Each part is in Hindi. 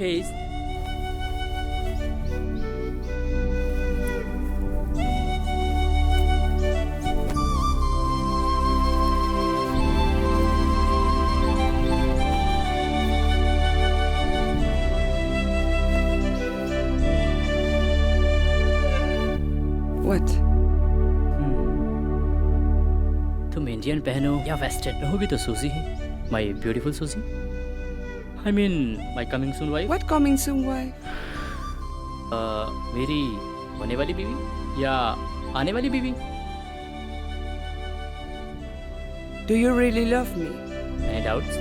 Okay. What? तुम इंडियन पहनो या वेस्टर्न रहोगी तो सूजी ही, माय ब्यूटीफुल सूजी। I mean my coming soon wife. What coming soon wife? मेरी होने वाली बीवी या आने वाली बीवी। Do you really love me? Any doubts?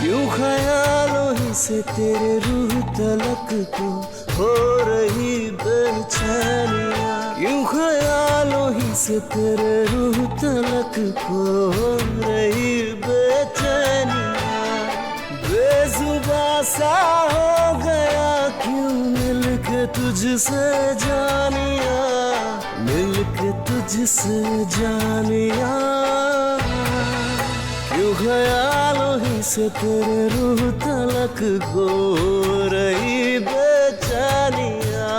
क्यों ख्यालों ही से तेरे रूह तलक को हो रही बेचैनियाँ, क्यों ख्यालों ही से तेरे रूह तलक को हो रही बेचैनियाँ, बेजुबा सा हो गया क्यों मिलके तुझसे जानिया, मिलके तुझसे जानिया, क्यों ख्यालों ही से तेरे रूह तलक को हो रही बेचैनिया।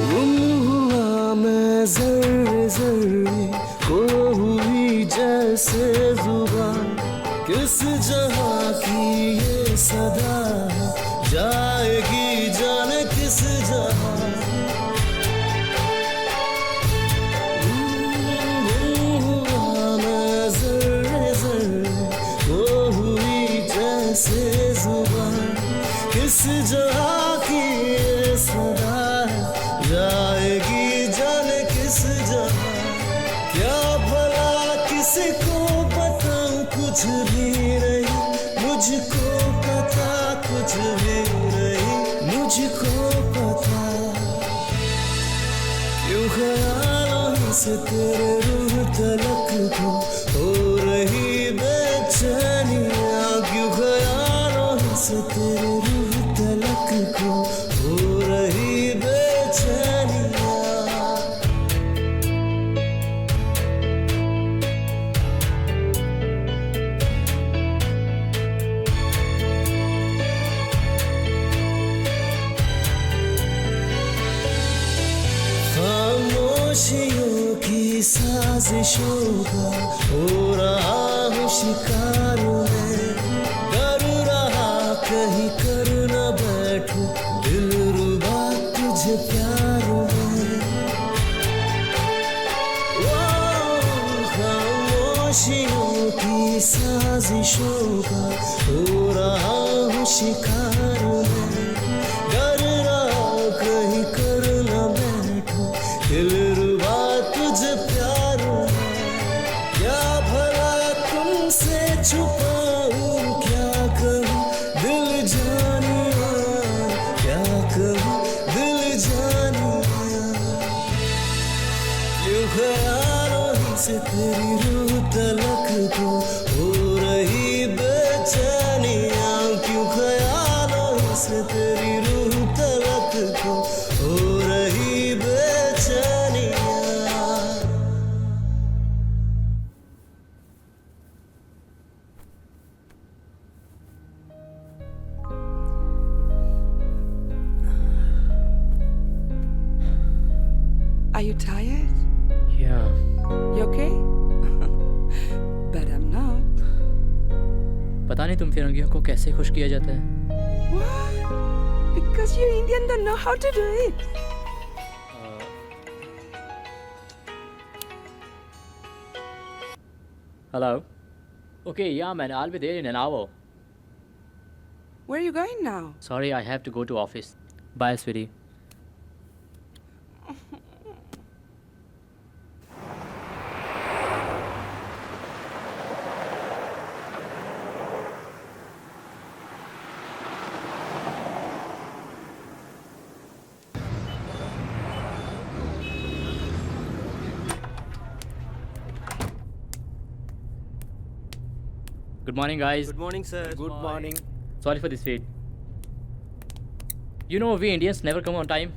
गुम हुआ मैं जर्रे जर्रे खो हुई जैसे जुबान, किस जहाँ की ये सदा है, जाएगी जाने किस जहाँ। हुआ मैं जर्रे जर्रे खो हुई जैसे जुबान, किस जहाँ की ये सदा है, जाएगी जाने किस जहाँ। क्या भला किसी को बताऊं कुछ भी नहीं, मुझको पता कुछ भी नहीं, मुझको पता। क्यों ख्यालों ही से तेरे रूह तलक को हो रही बेचैनियाँ, क्यों ख्यालों ही से तेरे रूह तलक को हो रही बेचैनियाँ। खामोशियों की साजिशों का हो रहा हूँ शिकार मैं, डर रहा कहीं कर न बैठूं दिलरुबा तुझे प्यार में। ओ खामोशियों की साजिशों का हो रहा हूँ शिकार मैं, डर रहा कहीं कर न बैठूं दिलरुबा तुझे प्यार में। क्या भला तुमसे छुपाऊं क्या कहूँ दिल जानिया, क्या कहूँ दिल जानिया। क्यों ख्यालों ही से तेरी रूह तलक को हो रही बेचैनियाँ, क्यों ख्यालों ही से तेरी रूह तलक को हो रही बेचैनियाँ। Are you tired? Yeah. You okay? But I'm not. पता नहीं तुम फिरंगियों को कैसे खुश किया जाता है। What? Because you Indian don't know how to do it. Hello. Okay, yeah man, I'll be there in an hour. Where are you going now? Sorry, I have to go to office. Bye, sweetie. Good morning, guys. Good morning, sir. Good morning. Sorry for this wait. You know, we Indians never come on time.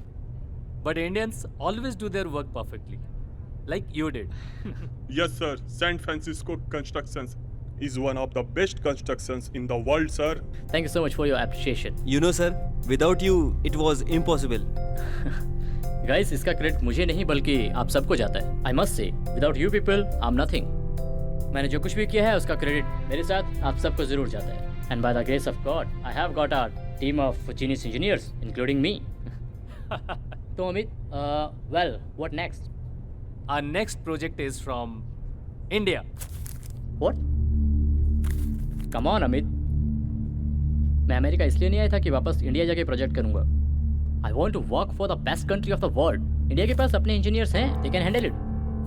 But Indians always do their work perfectly. Like you did. Yes, sir. San Francisco Constructions is one of the best constructions in the world, sir. Thank you so much for your appreciation. You know, sir, without you, it was impossible. Guys, इसका क्रेडिट मुझे नहीं बल्कि आप सबको जाता है. I must say, without you people, I'm nothing. मैंने जो कुछ भी किया है उसका क्रेडिट मेरे साथ आप सबको जरूर जाता है. And by the grace of God, I have got a team of genius engineers, including me. So Amit, well, what next? Our next project is from India. What? Come on, Amit. मैं अमेरिका इसलिए नहीं आया था कि वापस इंडिया जाके प्रोजेक्ट करूंगा. I want to work for the best country of the world. India के पास अपने इंजीनियर्स हैं. They can handle it.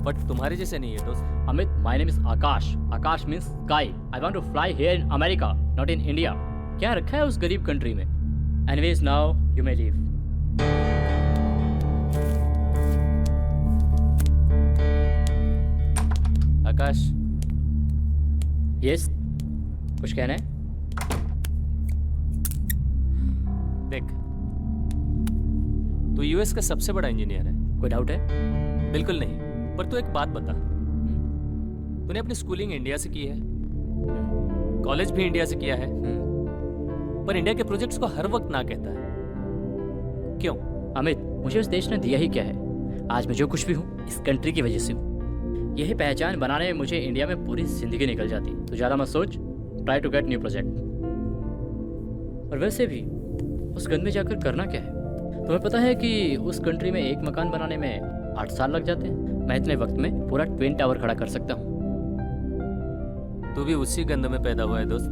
But तुम्हारे जैसे नहीं है दोस्त. Amit, my name is Akash. Akash means sky. I want to fly here in America, not in India. क्या रखा है उस गरीब कंट्री में? Anyways, now you may leave. Akash, Yes. कुछ कहना है? देख, तू यूएस का सबसे बड़ा इंजीनियर है. कोई डाउट है? बिल्कुल नहीं. पर तू एक बात बता. तूने अपनी स्कूलिंग इंडिया से की है, कॉलेज भी इंडिया से किया है, पर इंडिया के प्रोजेक्ट्स को हर वक्त ना कहता है. क्यों? अमित, मुझे उस देश ने दिया ही क्या है? आज मैं जो कुछ भी हूँ इस कंट्री की वजह से हूँ. यही पहचान बनाने में मुझे इंडिया में पूरी जिंदगी निकल जाती. तो ज़्यादा मत सोच. Try to get new project. और वैसे भी उस गंद में जाकर करना क्या है? तुम्हें पता है कि उस कंट्री में एक मकान बनाने में 8 साल लग जाते हैं. मैं इतने वक्त में पूरा ट्विन टावर खड़ा कर सकता हूँ. तू भी उसी गंद में पैदा हुआ है दोस्त.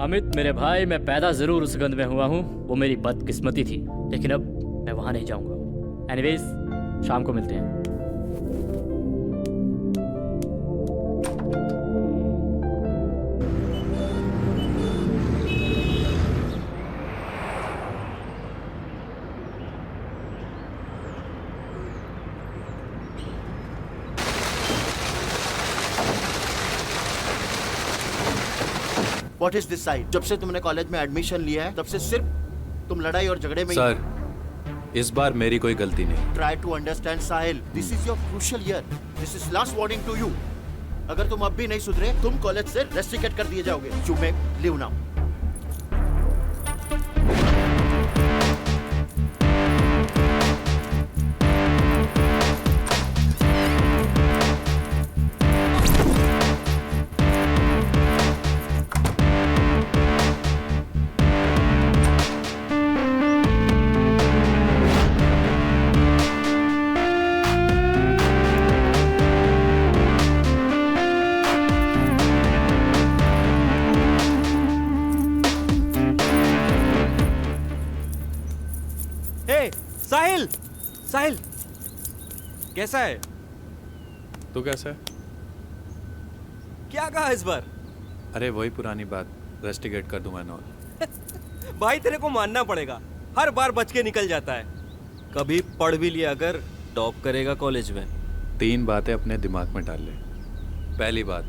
अमित मेरे भाई, मैं पैदा जरूर उस गंद में हुआ हूँ. वो मेरी बदकिस्मती थी, लेकिन अब मैं वहाँ नहीं जाऊँगा. एनीवेज, शाम को मिलते हैं. What is this side? जब से तुमने कॉलेज में एडमिशन लिया है तब से सिर्फ तुम लड़ाई और झगड़े में. सर, इस बार मेरी कोई गलती नहीं. Try to understand Sahil. This is your crucial year. This is last warning to you. अगर तुम अब भी नहीं सुधरे, तुम कॉलेज से रेस्ट्रिकेट कर दिए जाओगे. You may leave now. Sahil, Sahil, कैसा है? तू कैसा है? क्या कहा इस बार? अरे वही पुरानी बात. रेस्टिकेट कर दूंगा नॉल. भाई तेरे को मानना पड़ेगा, हर बार बच के निकल जाता है. कभी पढ़ भी लिया अगर टॉप करेगा कॉलेज में. 3 बातें अपने दिमाग में डाल ले. पहली बात,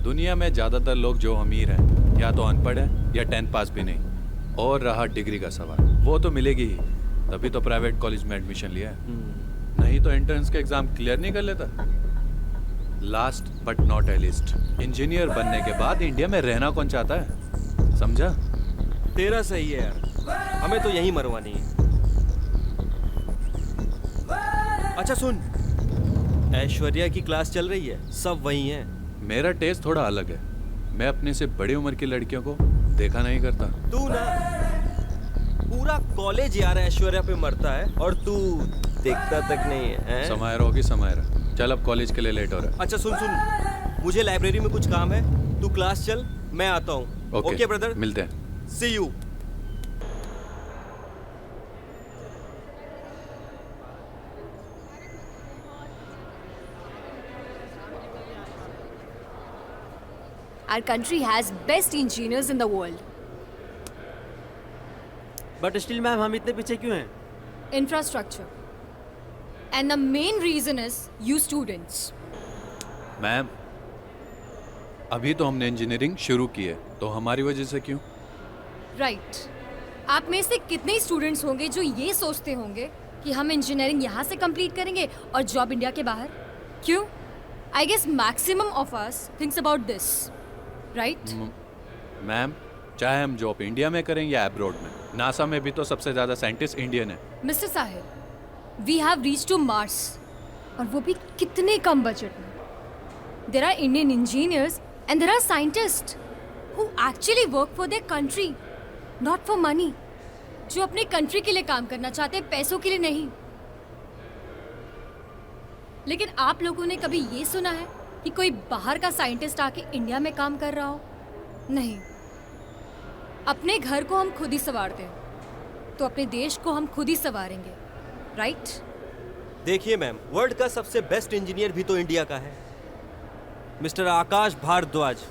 दुनिया में ज़्यादातर लोग जो अमीर हैं या तो अनपढ़ हैं या 10th पास भी नहीं. और रहा डिग्री का सवाल, वो तो मिलेगी ही, तभी तो प्राइवेट कॉलेज में एडमिशन लिया है. नहीं तो एंट्रेंस के एग्जाम क्लियर नहीं कर लेता. Last but not a list, engineer बनने के बाद इंडिया में रहना कौन चाहता है? समझा? तेरा सही है यार, हमें तो यहीं मरवानी है. अच्छा सुन, ऐश्वर्या की क्लास चल रही है, सब वहीं हैं. मेरा टेस्ट थोड़ा अलग है. मैं अपने से बड़ी उम्र की लड़कियों को देखा नहीं करता. तू ना पूरा कॉलेज यार ऐश्वर्या पे मरता है और तू देखता तक नहीं है. समायर होगी समायर. चल अब कॉलेज के लिए लेट हो रहा है. अच्छा सुन सुन, मुझे लाइब्रेरी में कुछ काम है, तू क्लास चल, मैं आता हूँ. ओके ब्रदर, मिलते हैं. See you. Our country has best engineers in the world. But still ma'am हम इतने पीछे क्यों हैं? Infrastructure. And the main reason is you students. Ma'am, अभी तो हमने इंजीनियरिंग शुरू की है, तो हमारी वजह से क्यों? राइट आप में से कितने स्टूडेंट्स होंगे जो ये सोचते होंगे कि हम इंजीनियरिंग यहाँ से कंप्लीट करेंगे और जॉब इंडिया के बाहर? क्यों? I guess maximum of us thinks about this, right? Ma'am, चाहे हम जॉब इंडिया में करें या अब्रॉड में, नासा में भी तो सबसे ज़्यादा साइंटिस्ट इंडियन है। Mister Sahil, we have reach to Mars, और वो भी कितने कम बजट में। There are Indian engineers and there are scientist who actually work for their country, not for money, जो अपने कंट्री के लिए काम करना चाहते हैं, पैसों के लिए नहीं। लेकिन आप लोगों ने कभी ये सुना है कि कोई बाहर का साइंटिस्ट आके इंडिया में काम कर रहा हो? नहीं। अपने घर को हम खुद ही संवारते हैं, तो अपने देश को हम खुद ही संवारेंगे, राइट? देखिए मैम, वर्ल्ड का सबसे बेस्ट इंजीनियर भी तो इंडिया का है, mister Akash Bhardwaj.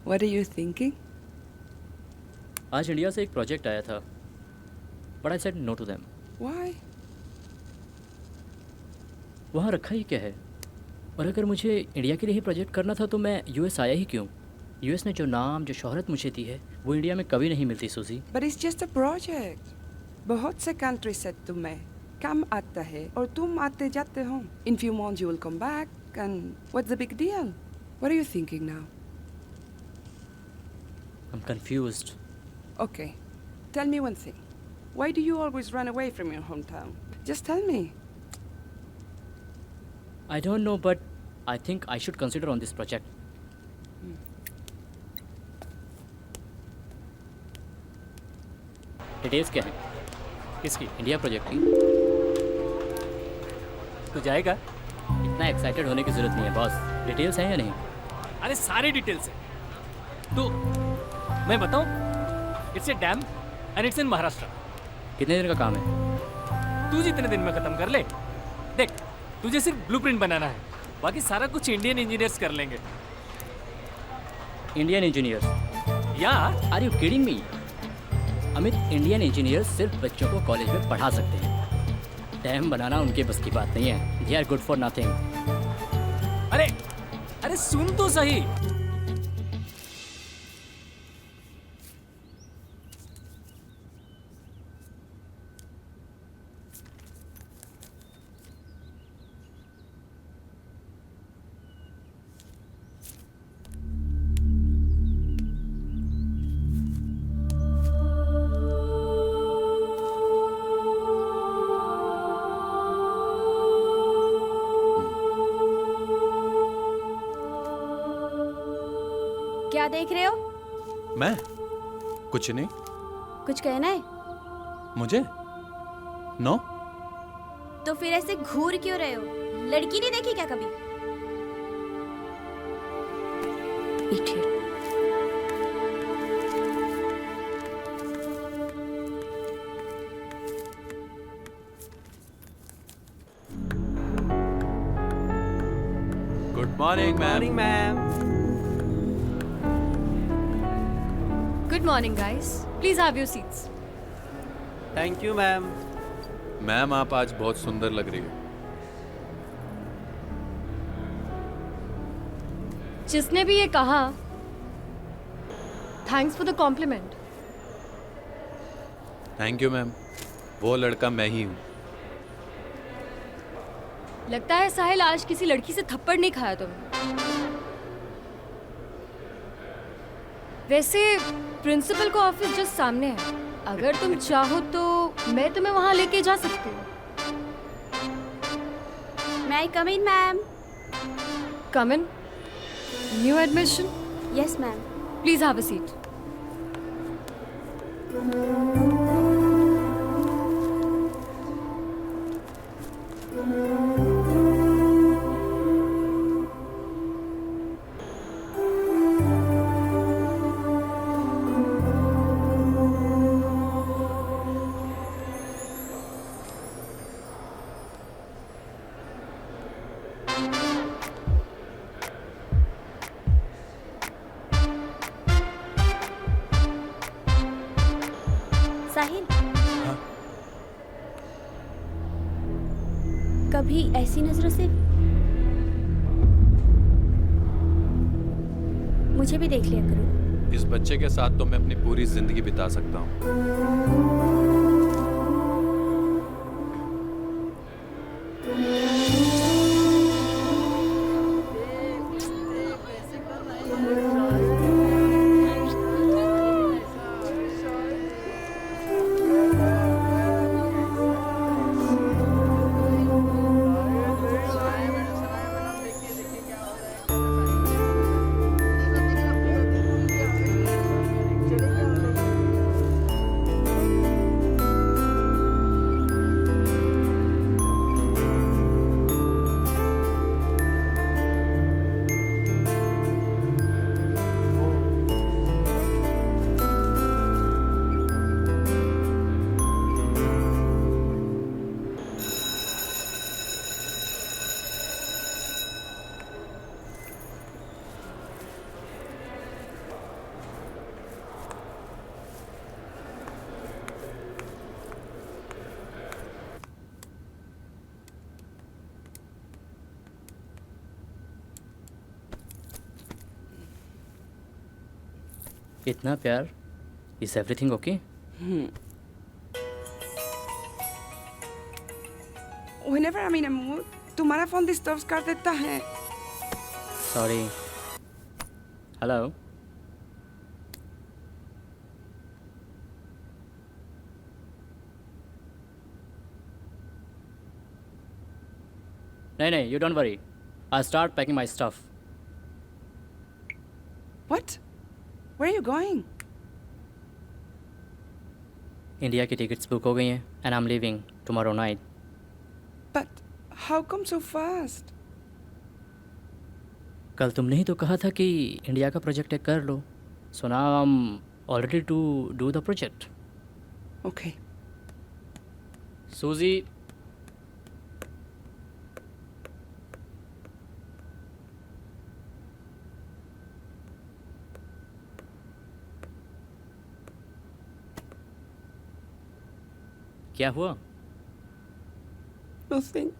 What are you thinking? आज इंडिया से एक प्रोजेक्ट आया था, but I said no to them. Why? वहाँ रखा ही क्या है? और अगर मुझे इंडिया के लिए ही प्रोजेक्ट करना था तो मैं यूएस आया ही क्यों? यूएस ने जो नाम, जो शोहरत मुझे दी है, वो इंडिया में कभी नहीं मिलती सूजी। But it's just a project. बहुत से countries से तुम्हें काम आता है और तुम आते जाते हो. In few months you will come back, and what's the big deal? What are you thinking now? I'm confused. Okay, tell me one thing. Why do you always run away from your hometown? Just tell me. I don't know, but I think I should consider on this project. Details क्या है? किसकी? इंडिया प्रोजेक्ट की। तू जाएगा? इतना एक्साइटेड होने की जरूरत नहीं है बॉस। डिटेल्स हैं या नहीं? अरे सारे डिटेल्स है। तो मैं बताऊं? It's a dam and it's in Maharashtra. कितने दिन का काम है? तू जितने दिन में खत्म कर ले। देख, तुझे सिर्फ ब्लूप्रिंट बनाना है, बाकी सारा कुछ इंडियन इंजीनियर्स कर लेंगे। Indian engineers? या are you kidding me? Amit, Indian engineers सिर्फ बच्चों को कॉलेज में पढ़ा सकते हैं। डैम बनाना उनके बस की बात नहीं है। They are good for nothing. अरे अरे सुन तो सही। क्या देख रहे हो? मैं कुछ नहीं। कुछ कहना है? मुझे नो। तो फिर ऐसे घूर क्यों रहे हो? लड़की नहीं देखी क्या कभी? Idiot. Good morning ma'am. Good morning, guys. Please have your seats. Thank you ma'am. Ma'am, आप आज बहुत सुंदर लग रही हो। जिसने भी ये कहा, thanks for the compliment. Thank you ma'am. वो लड़का मैं ही हूँ। लगता है साहिल आज किसी लड़की से थप्पड़ नहीं खाया तुमने। वैसे प्रिंसिपल का ऑफिस जस्ट सामने है। अगर तुम चाहो तो मैं तुम्हें वहां लेके जा सकती हूँ। May I come in, ma'am? Come in. New admission? Yes, ma'am. Please have a seat. ऐसी नजरों से मुझे भी देख लिया करो। इस बच्चे के साथ तो मैं अपनी पूरी जिंदगी बिता सकता हूँ। इतना प्यार, is everything okay? Whenever I'm in a mood, तुम्हारा फोन डिस्टर्ब कर देता है। सॉरी। हेलो। नहीं, you don't worry. I'll start packing my stuff. What? Where are you going? India की टिकट्स बुक हो गई हैं and I'm leaving tomorrow night. But how come so fast? कल तुमने ही तो कहा था कि इंडिया का प्रोजेक्ट कर लो. So now I'm all ready to do the project. Okay. Suzy. क्या हुआ? Nothing.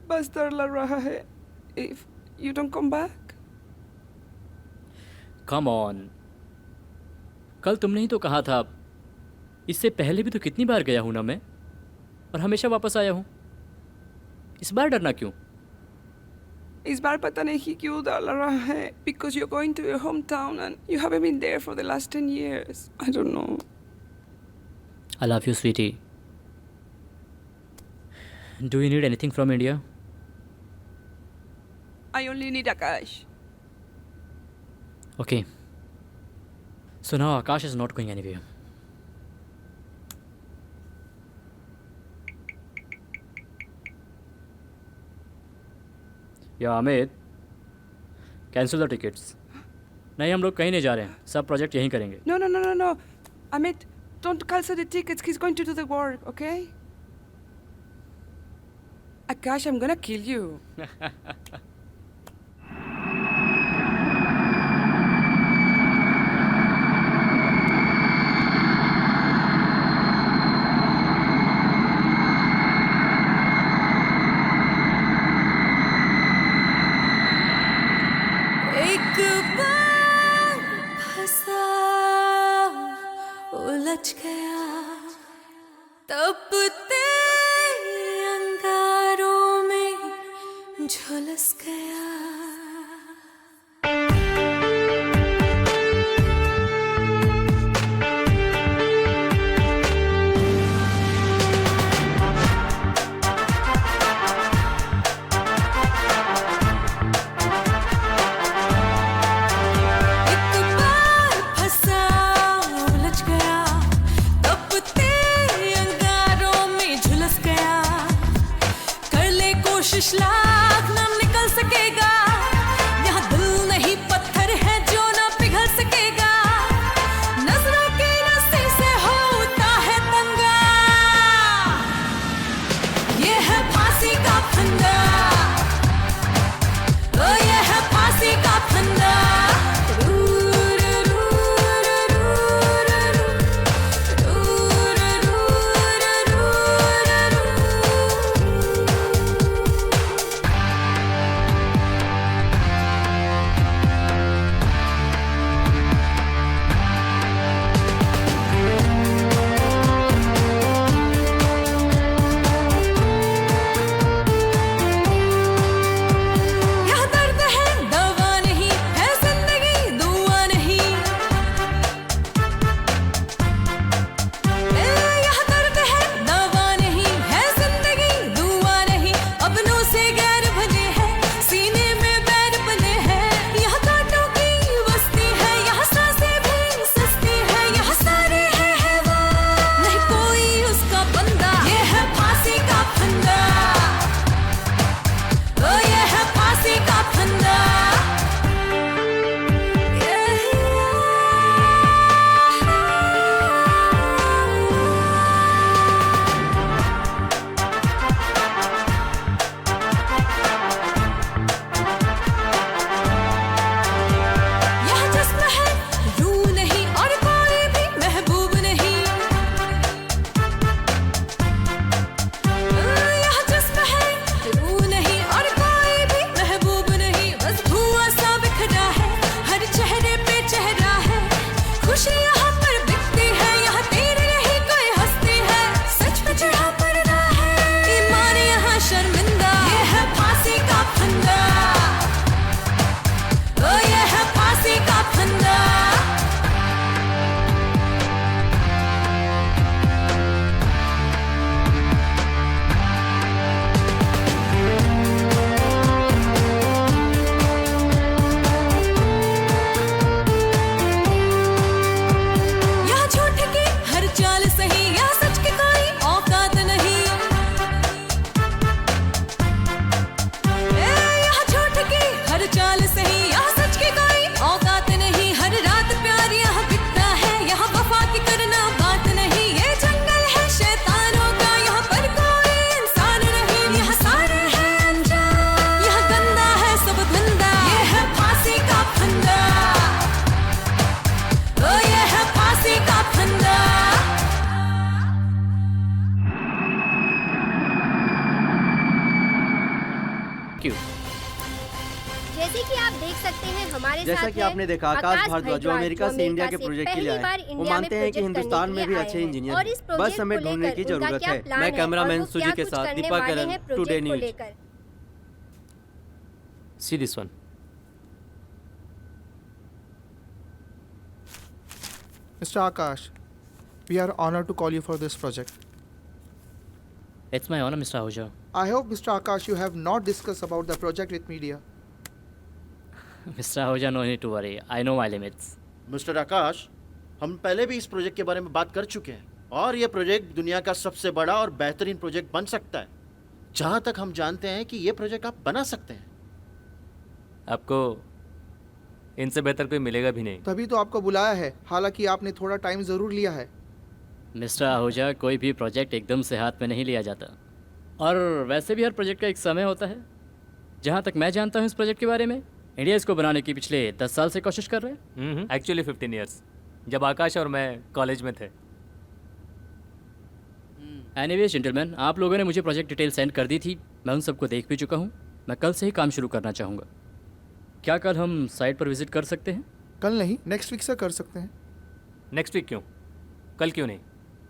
बस डर लग रहा है. If you don't come back. Come on. कल तुमने ही तो कहा था. इससे पहले भी तो कितनी बार गया हूं ना मैं, और हमेशा वापस आया हूं. इस बार डरना क्यों? इस बार पता नहीं क्यों डर लग रहा है. Because you're going to your hometown and you haven't been there for the last 10 years. I don't know. I love you, sweetie. Do you need anything from India? I only need Akash. Okay. So now Akash is not going anywhere. Yeah, Amit. Cancel the tickets. नहीं, हम लोग कहीं नहीं जा रहे हैं. सब प्रोजेक्ट यहीं करेंगे. No. Amit, don't cancel the tickets. He's going to do the work, okay? Akash, I'm gonna kill you. एक बार फंसा उलझ गया तब तेरे अंगारों में झुलस गया. लाख ना निकल सकेगा यहाँ दिल नहीं पत्थर है जो ना पिघल सकेगा नजरों की नसी से होता है दंगा ये है फांसी का फंदा ओ ये है फांसी का फंदा बोल सही, यहाँ सच की कोई औकात नहीं, हर रात प्यार यहाँ बिकता है, यहाँ वफा की करना बात नहीं, ये जंगल है शैतानों का, यहाँ पर कोई इंसान नहीं, यहाँ सारे हैं अनजान, यहाँ गंदा है सब धंधा, ये है फांसी का फंदा, ओ ये है फांसी का फंदा। क्यों? जैसे कि आप देख सकते हैं हमारे जैसा साथ कि आपने देखा आकाश भारद्वाज जो अमेरिका से इंडिया के प्रोजेक्ट के लिए आए, वो मानते हैं कि हिंदुस्तान में भी अच्छे इंजीनियर हैं, बस हमें ढूंढने की जरूरत है। मैं कैमरामैन सुजी के साथ Deepa Karan, today news. See this one. Mr. Akash, we are honored to call you for this project. It's my honor, Mr. Ahuja. I hope, Mr. Akash, you have not discussed about the project with media. Mr. Ahuja, no need to worry. I know my limits. Mister Akash, हम पहले भी इस प्रोजेक्ट के बारे में बात कर चुके हैं और ये प्रोजेक्ट दुनिया का सबसे बड़ा और बेहतरीन प्रोजेक्ट बन सकता है। जहाँ तक हम जानते हैं कि ये प्रोजेक्ट आप बना सकते हैं। आपको इनसे बेहतर कोई मिलेगा भी नहीं। तभी तो आपको बुलाया है, हालांकि आपने थोड़ा टाइम ज़रूर लिया है। मिस्टर आहूजा, कोई भी प्रोजेक्ट एकदम से हाथ में नहीं लिया जाता, और वैसे भी हर प्रोजेक्ट का एक समय होता है। जहाँ तक मैं जानता हूँ इस प्रोजेक्ट के बारे में, इंडिया इसको बनाने की पिछले 10 साल से कोशिश कर रहे हैं। एक्चुअली 15 ईयर्स, जब आकाश और मैं कॉलेज में थे। एनीवेज जेंटलमैन, आप लोगों ने मुझे प्रोजेक्ट डिटेल सेंड कर दी थी, मैं उन सबको देख भी चुका हूँ। मैं कल से ही काम शुरू करना चाहूँगा। क्या कल हम साइट पर विजिट कर सकते हैं? कल नहीं, नेक्स्ट वीक से कर सकते हैं। नेक्स्ट वीक क्यों? कल क्यों नहीं?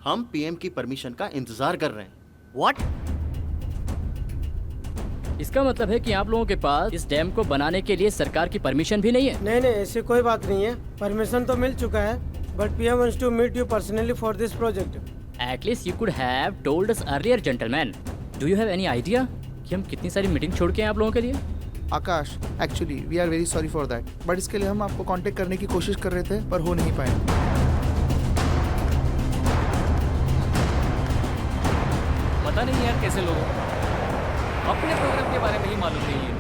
हम पीएम की परमिशन का इंतजार कर रहे हैं। व्हाट? इसका मतलब है कि आप लोगों के पास इस डैम को बनाने के लिए सरकार की परमिशन भी नहीं है? नहीं नहीं, ऐसी कोई बात नहीं है। परमिशन तो मिल चुका है, but PM wants to meet you personally for this project. At least you could have told us earlier, gentlemen. Do you have any idea कि हम कितनी सारी मीटिंग छोड़ के हैं आप लोगों के लिए? Akash, actually we are very sorry for that, but इसके लिए हम आपको कांटेक्ट करने की कोशिश कर रहे थे पर हो नहीं पाए। पता नहीं यार कैसे लोगों को अपने प्रोग्राम के बारे में ही मालूम नहीं है।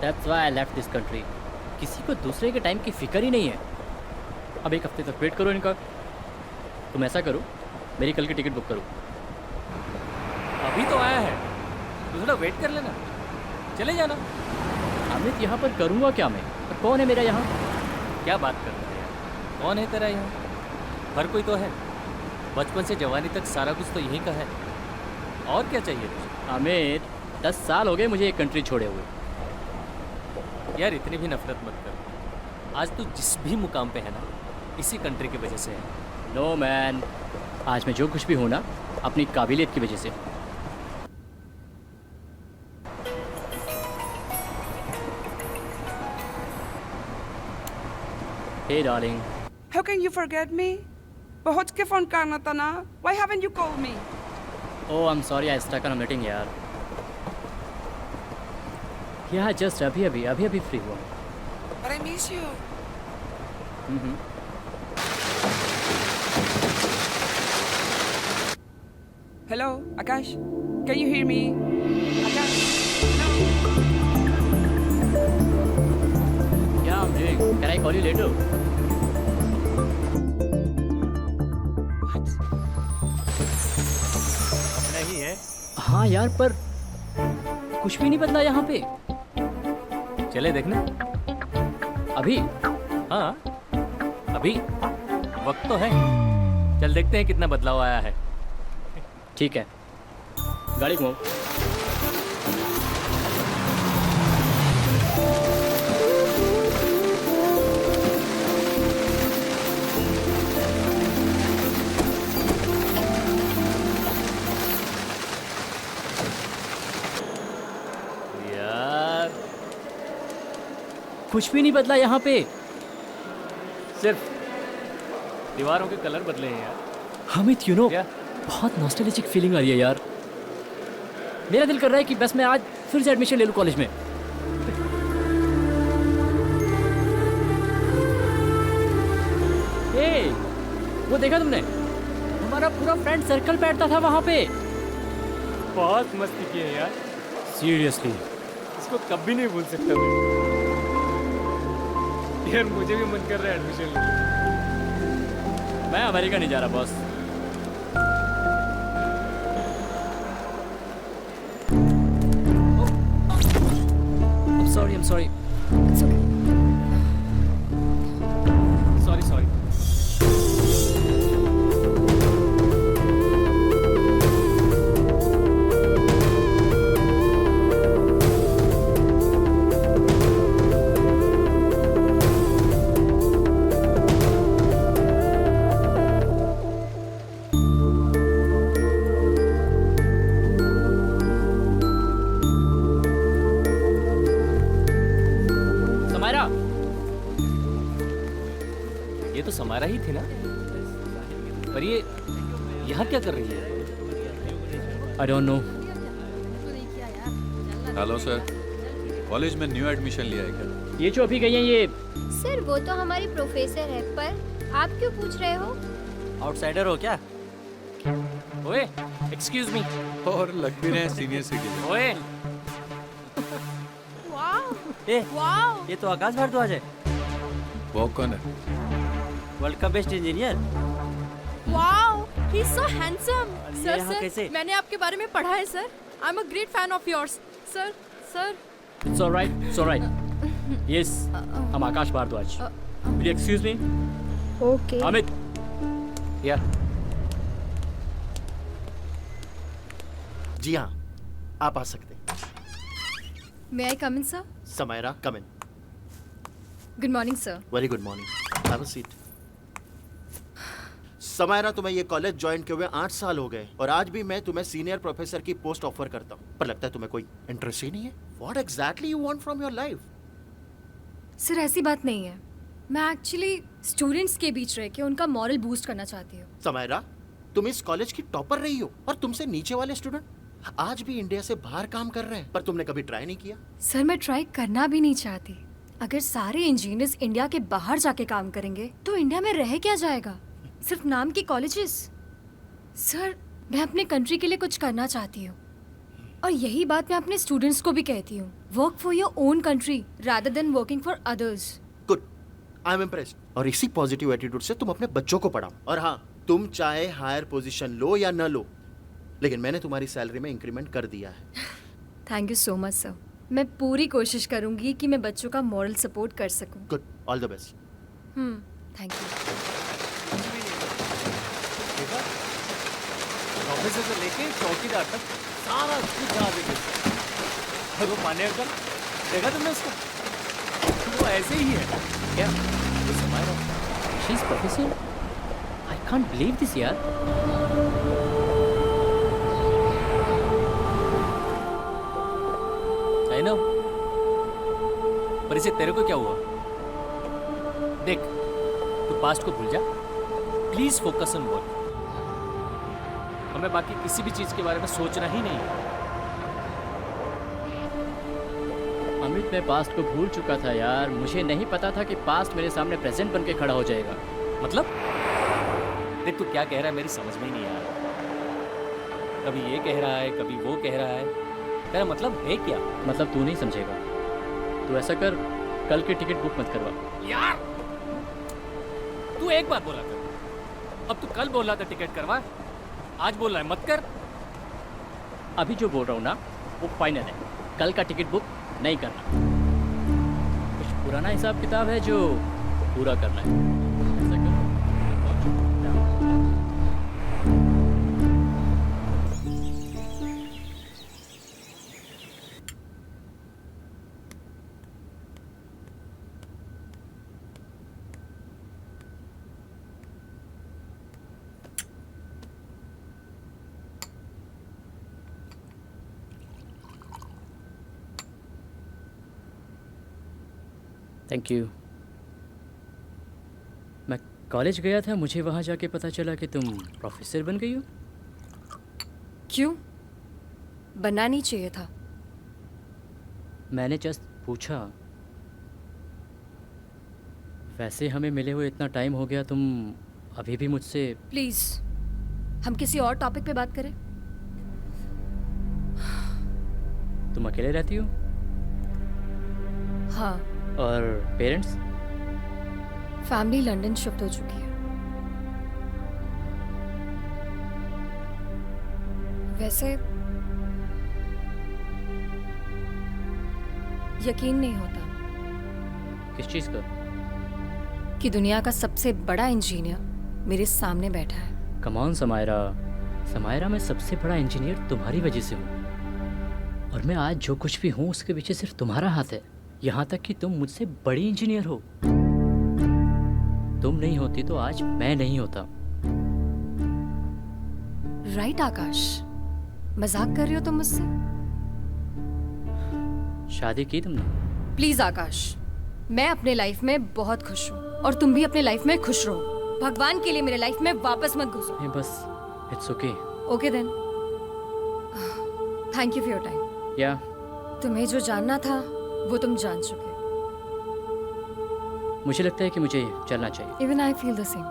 That's why I left this country. किसी को दूसरे के टाइम की फिक्र ही नहीं है। अब एक हफ्ते तक वेट करो इनका। तुम ऐसा करो, मेरी कल की टिकट बुक करो। अभी तो आया है, तो थोड़ा वेट कर लेना, चले जाना। अमित, यहाँ पर करूँगा क्या मैं? और कौन है मेरा यहाँ? क्या बात कर रहा है यार? कौन है तेरा यहाँ? हर कोई तो है। बचपन से जवानी तक सारा कुछ तो यहीं का है। और क्या चाहिए तुझे? अमित, 10 साल हो गए मुझे ये कंट्री छोड़े हुए। यार इतनी भी नफरत मत कर। आज तू जिस भी मुकाम पे है ना, इसी कंट्री की वजह से है। नो मैन, आज मैं जो कुछ भी हूँ ना, अपनी काबिलियत की वजह से। Hey darling. How can you forget me? पहुँच के फोन करना था ना? Why haven't you called me? Oh, I'm sorry, I stuck on a meeting यार। Yeah, just अभी फ्री हुआ। But I miss you. Hello, Akash. Can you hear me? Akash. Hello. Yeah, I'm doing. Can I call you later? नहीं है। हाँ यार, पर कुछ भी नहीं बदला यहाँ पे। चले देखने? अभी? हाँ, अभी वक्त तो है। चल देखते हैं कितना बदलाव आया है। ठीक है, गाड़ी घुमाओ। यार कुछ भी नहीं बदला यहाँ पे, सिर्फ दीवारों के कलर बदले हैं यार। हमित, यू नो, बहुत नॉस्टैल्जिक फीलिंग आ रही है यार। मेरा दिल कर रहा है कि बस मैं आज फिर से एडमिशन ले लूं कॉलेज में। ए, वो देखा तुमने? हमारा पूरा फ्रेंड सर्कल बैठता था वहाँ पे। बहुत मस्ती की है यार। सीरियसली इसको कभी नहीं भूल सकता मैं। यार मुझे भी मन कर रहा है एडमिशन लेने। मैं अमेरिका नहीं जा रहा boss. I'm sorry. It's okay. Sorry. Samaira, ये तो समारा ही थी ना? पर ये यहाँ क्या कर रही है? I don't know. Hello sir, college में न्यू एडमिशन लिया है क्या? ये जो अभी गई हैं ये सर वो तो हमारी प्रोफेसर है, पर आप क्यों पूछ रहे हो? आउटसाइडर हो क्या? ओए, एक्सक्यूज मी। और लग भी रहे हैं सीनियर सिटीजन। ओए, ए, ये तो आकाश भारद्वाज है, वो कौन है? वर्ल्ड का best engineer. Wow, he is so handsome. ये यहाँ कैसे? मैंने आपके बारे में पढ़ा है sir. I am a great fan of yours sir. It's all right. Yes, I'm Akash Bhardwaj. Will you excuse me? Okay. Amit. या जी हाँ, आप आ सकते हैं। May I come in, sir? Samaira, come in. Good morning, sir. Very good morning, have a seat. Samaira, तुम्हें ये कॉलेज ज्वाइन किए हुए 8 साल हो गए और आज भी मैं तुम्हें सीनियर प्रोफेसर की पोस्ट ऑफर करता हूँ, पर लगता है तुम्हें कोई इंटरेस्ट ही नहीं है। What exactly you want from your life? Sir ऐसी बात नहीं है। मैं एक्चुअली स्टूडेंट्स के बीच रह के उनका मॉरल बूस्ट करना चाहती हूँ। समायरा, तुम इस कॉलेज की टॉपर रही हो और तुमसे नीचे वाले स्टूडेंट आज भी इंडिया से बाहर काम कर रहे हैं, पर तुमने कभी ट्राई नहीं किया। सर मैं ट्राई करना भी नहीं चाहती। अगर सारे इंजीनियर्स इंडिया के बाहर जाके काम करेंगे तो इंडिया में रह क्या जाएगा? सिर्फ नाम के कॉलेजेस। सर मैं अपने कंट्री के लिए कुछ करना चाहती हूँ और यही बात मैं अपने स्टूडेंट्स को भी कहती हूँ। Work for your own country rather than working for others. Good, I am impressed. और इसी पॉजिटिव एटीट्यूड से तुम अपने बच्चों को पढ़ाओ। और हाँ, तुम चाहे हायर पोजीशन लो या न लो, लेकिन मैंने तुम्हारी सैलरी में इंक्रीमेंट कर दिया है। Thank you so much sir. मैं पूरी कोशिश करूंगी कि मैं बच्चों का मॉरल सपोर्ट कर सकूं। Good, all the best. Thank you. Officer से लेके चौकीदार तक सारा कुछ जहाँ देखे। और वो पाने अंकल, देखा तुमने उसको? वो ऐसे ही है क्या? वो Samaira. She's professor? I can't believe this यार। I know। पर इसे तेरे को क्या हुआ? देख, तू पास्ट को भूल जा। Please focus on work. हमें बाकी किसी भी चीज के बारे में सोचना ही नहीं है। अमित, मैं पास्ट को भूल चुका था यार। मुझे नहीं पता था कि पास्ट मेरे सामने प्रेजेंट बन के खड़ा हो जाएगा। मतलब? देख, तू क्या कह रहा है मेरी समझ में ही नहीं आ रहा। कभी ये कह रहा है, कभी वो कह रहा है। तेरा मतलब है क्या? मतलब तू नहीं समझेगा। तू ऐसा कर, कल की टिकट बुक मत करवा। यार, तू एक बात बोला कर। अब तू कल बोल रहा था टिकट करवा, आज बोल रहा है मत कर। अभी जो बोल रहा हूँ ना वो फाइनल है। कल का टिकट बुक नहीं करना। कुछ पुराना हिसाब किताब है जो पूरा करना है। ऐसा करो। Thank you. मैं कॉलेज गया था, मुझे वहाँ जाके पता चला कि तुम प्रोफेसर बन गई हो। क्यों? बनना नहीं चाहिए था। मैंने जस्ट पूछा। वैसे हमें मिले हुए इतना टाइम हो गया, तुम अभी भी मुझसे। प्लीज हम किसी और टॉपिक पे बात करें। तुम अकेले रहती हो? हाँ, और पेरेंट्स? फैमिली लंदन शिफ्ट हो चुकी है। वैसे यकीन नहीं होता किस चीज़ का? कि दुनिया का सबसे बड़ा इंजीनियर मेरे सामने बैठा है। कम ऑन समायरा, समायरा मैं सबसे बड़ा इंजीनियर तुम्हारी वजह से हूँ, और मैं आज जो कुछ भी हूँ उसके पीछे सिर्फ तुम्हारा हाथ है। यहाँ तक कि तुम मुझसे बड़ी इंजीनियर हो। तुम नहीं होती तो आज मैं नहीं होता। राइट आकाश, मजाक कर रहे हो तुम मुझसे? शादी की तुमने? प्लीज आकाश, मैं अपने लाइफ में बहुत खुश हूँ और तुम भी अपने लाइफ में खुश रहो। भगवान के लिए मेरे लाइफ में वापस मत घुसो। नहीं बस, it's okay. Okay then, thank you for your time. या तुम्हें जो जानना था वो तुम जान चुके। मुझे लगता है कि मुझे चलना चाहिए। Even I feel the same.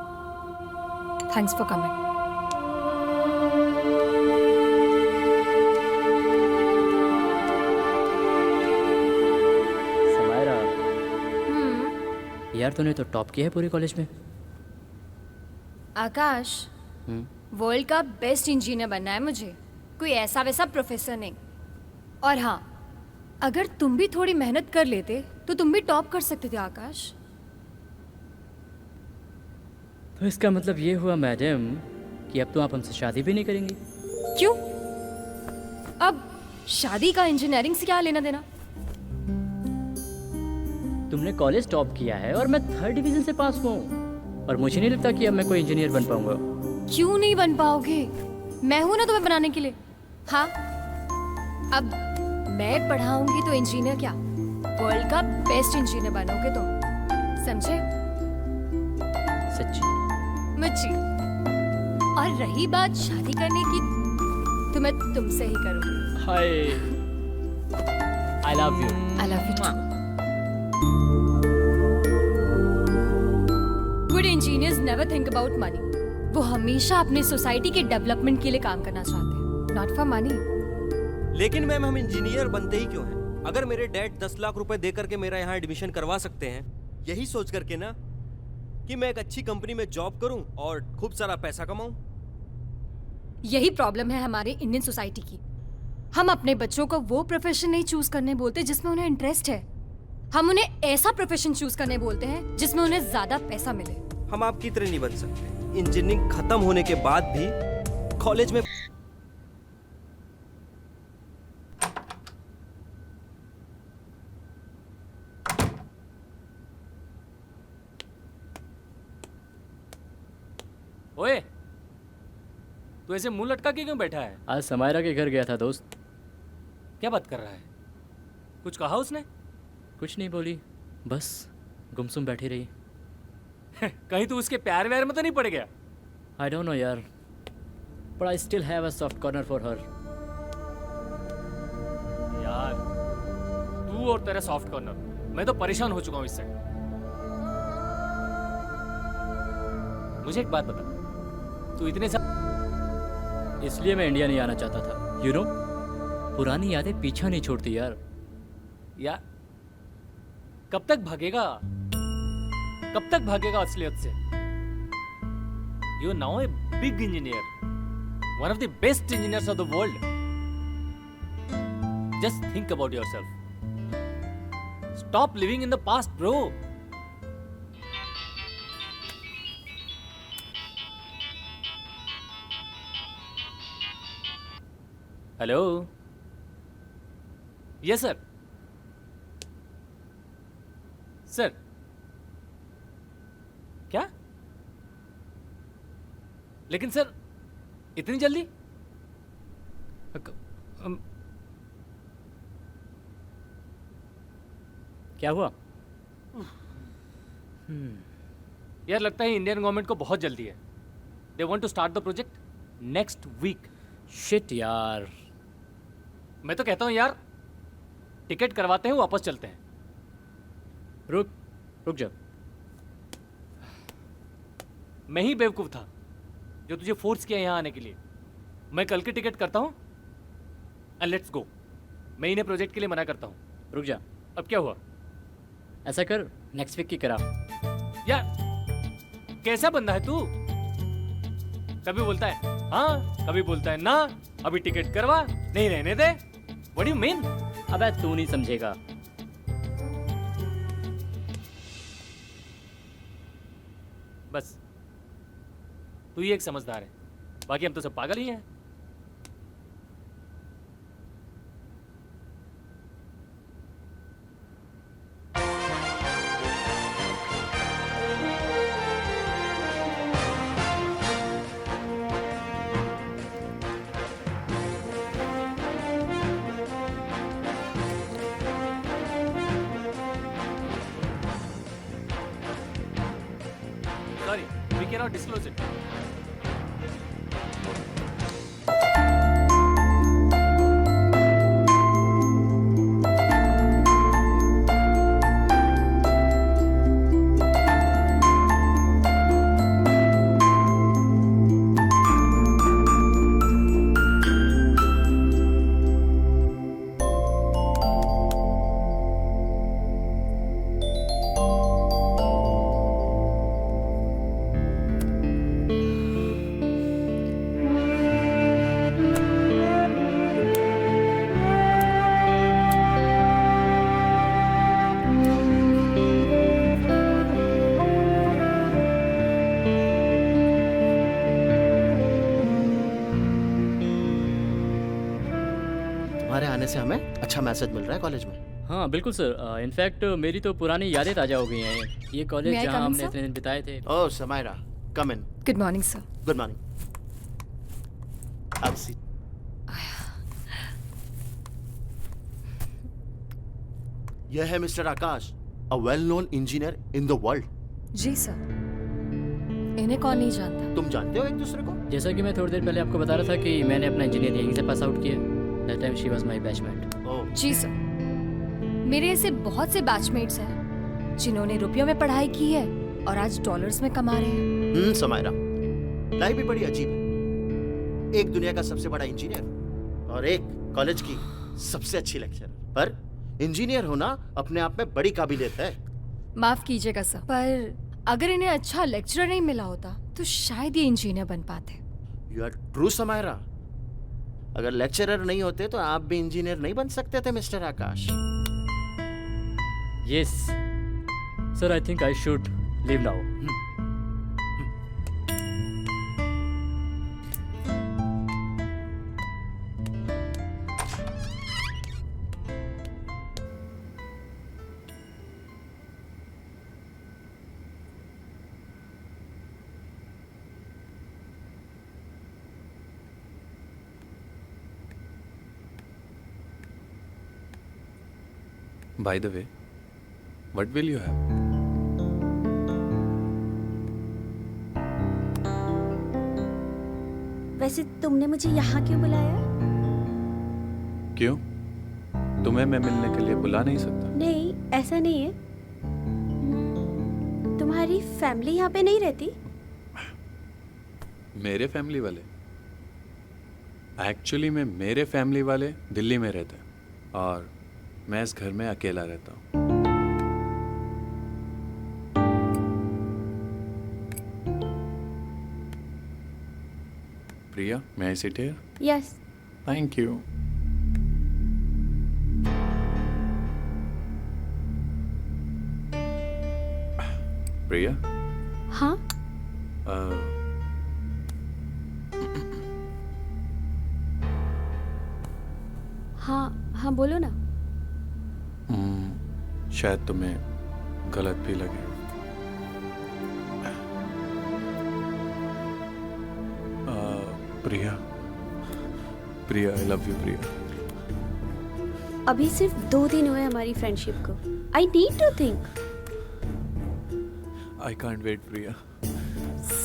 Thanks for coming. Samaira, यार तूने तो टॉप किया है पूरे कॉलेज में। आकाश, वर्ल्ड का बेस्ट इंजीनियर बनना है मुझे, कोई ऐसा वैसा प्रोफेसर नहीं। और हाँ, अगर तुम भी थोड़ी मेहनत कर लेते तो तुम भी टॉप कर सकते थे आकाश। तो इसका मतलब ये हुआ मैडम कि अब तो आप हमसे शादी भी नहीं करेंगी? क्यों? अब शादी का इंजीनियरिंग से क्या लेना देना? तुमने कॉलेज टॉप किया है और मैं 3rd डिवीजन से पास हुआ हूँ, और मुझे नहीं लगता कि अब मैं कोई इंजीनियर बन पाऊंगा। क्यों नहीं बन पाओगे? मैं हूं ना तुम्हें बनाने के लिए। हाँ, अब मैं पढ़ाऊंगी तो इंजीनियर क्या, वर्ल्ड का बेस्ट इंजीनियर बनोगे तुम, समझे? सच्ची? मुझे। और रही बात शादी करने की, तो मैं तुमसे ही करूंगी। Hi, I love you. I love you. Good engineers never think about money. वो हमेशा अपने सोसाइटी के डेवलपमेंट के लिए काम करना चाहते हैं, नॉट फॉर मनी। लेकिन मैम, हम इंजीनियर बनते ही क्यों हैं? अगर मेरे डैड 10 लाख रुपए दे करके मेरा यहाँ एडमिशन करवा सकते हैं, यही सोच करके ना कि मैं एक अच्छी कंपनी में जॉब करूं और खूब सारा पैसा कमाऊं। यही प्रॉब्लम है हमारे इंडियन सोसाइटी की। हम अपने बच्चों को वो प्रोफेशन नहीं चूज करने बोलते जिसमें उन्हें इंटरेस्ट है। हम उन्हें ऐसा प्रोफेशन चूज करने बोलते हैं जिसमें उन्हें ज्यादा पैसा मिले। हम आपकी तरह नहीं बन सकते। इंजीनियरिंग खत्म होने के बाद भी कॉलेज में ओए, तू ऐसे मुंह लटका के क्यों बैठा है? आज समायरा के घर गया था दोस्त। क्या बात कर रहा है? कुछ कहा उसने? कुछ नहीं बोली, बस गुमसुम बैठी रही। कहीं तू उसके प्यार व्यार में तो नहीं पड़ गया? आई डोंट नो यार, but I still have a soft corner for her. यार, तू और तेरा सॉफ्ट कॉर्नर, मैं तो परेशान हो चुका हूं इससे। मुझे एक बात बता, तू इतने इसलिए मैं इंडिया नहीं आना चाहता था। यू नो, पुरानी यादें पीछा नहीं छोड़ती यार। यार, कब तक भागेगा? कब तक भागेगा असलियत से? You are now a big engineer, one of the best engineers of the world. Just think about yourself. Stop living in the past, bro. Hello, yes sir. Sir, क्या? लेकिन सर, इतनी जल्दी? क्या हुआ? यार, लगता है इंडियन गवर्नमेंट को बहुत जल्दी है। They want to start the project next week. Shit यार। मैं तो कहता हूं यार, टिकट करवाते हैं, वापस चलते हैं। रुक रुक जा। मैं ही बेवकूफ था जो तुझे फोर्स किया यहां आने के लिए। मैं कल की टिकट करता हूं एंड लेट्स गो। मैं इन्हें प्रोजेक्ट के लिए मना करता हूँ। रुक जा, अब क्या हुआ? ऐसा कर नेक्स्ट वीक की करा। यार कैसा बंदा है तू? कभी बोलता है हाँ, कभी बोलता है ना, अभी टिकट करवा, नहीं रहने दे। What do you mean? अबे तू नहीं समझेगा। बस तू ही एक समझदार है, बाकी हम तो सब पागल ही हैं। Sorry, we cannot disclose it. तुम्हारे आने से हमें अच्छा मैसेज मिल रहा है कॉलेज में। हाँ बिल्कुल सर, इनफैक्ट मेरी तो पुरानी यादें ताज़ा हो गई हैं। ये कॉलेज May I जहाँ come in, हमने sir? इतने दिन बिताए थे। Oh Samaira, come in. Good morning sir. Good morning. अब सीट। यह है mister Akash, a well known engineer in the world. जी सर। इन्हें कौन नहीं जानता? तुम जानते हो एक दूसरे को? जैसा कि मैं थोड़ी देर पहले आपको बता रहा था कि मैंने अपना इंजीनियर यहीं से पास आउट किया। That time she was my batchmate. Oh जी सर। मेरे ऐसे बहुत से बैचमेट्स हैं जिन्होंने रुपयों में पढ़ाई की है और आज डॉलर्स में कमा रहे हैं। समायरा, लाइफ भी बड़ी अजीब है। एक दुनिया का सबसे बड़ा इंजीनियर और एक कॉलेज की सबसे अच्छी लेक्चरर। पर इंजीनियर होना अपने आप में बड़ी काबिलियत है। माफ कीजिएगा सर, पर अगर इन्हें अच्छा लेक्चरर नहीं मिला होता तो शायद ये इंजीनियर बन पाते। You are true Samaira. अगर लेक्चरर नहीं होते तो आप भी इंजीनियर नहीं बन सकते थे mister Akash. Yes sir, I think I should leave now. By the way, what will you have? वैसे तुमने मुझे यहाँ क्यों बुलाया? क्यों? तुम्हें मैं मिलने के लिए बुला नहीं सकता? नहीं, ऐसा नहीं है। तुम्हारी फैमिली यहाँ पे नहीं रहती? मेरे फैमिली वाले? एक्चुअली में मेरे फैमिली वाले दिल्ली में रहते हैं और मैं इस घर में अकेला रहता हूँ। Priya, may I sit here? Yes. Thank you. Priya? हाँ? हाँ बोलो ना। शायद तुम्हें गलत भी लगे। Priya, Priya, I love you Priya. अभी सिर्फ 2 दिन हुए हमारी फ्रेंडशिप को। I need to think. I can't wait Priya.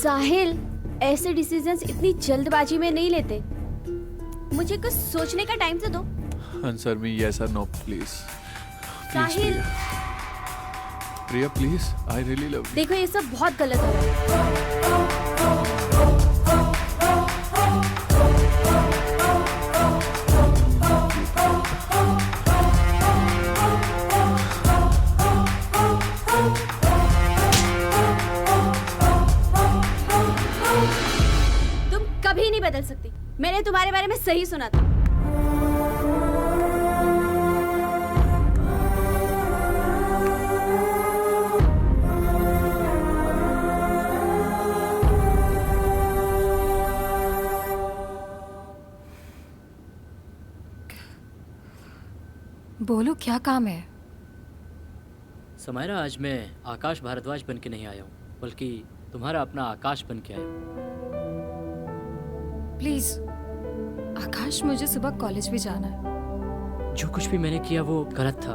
Sahil, ऐसे डिसीजंस इतनी जल्दबाजी में नहीं लेते। मुझे कुछ सोचने का टाइम तो दो। आंसर मी यस और no please. Sahil, Priya please, I really love you. देखो ये सब बहुत गलत हो रहा है। तुम्हारे बारे में सही सुना था। बोलो क्या काम है? समायरा, आज मैं आकाश भारद्वाज बन के नहीं आया हूँ, बल्कि तुम्हारा अपना आकाश बन के आया हूँ। प्लीज आकाश, मुझे सुबह कॉलेज भी जाना है। जो कुछ भी मैंने किया वो गलत था।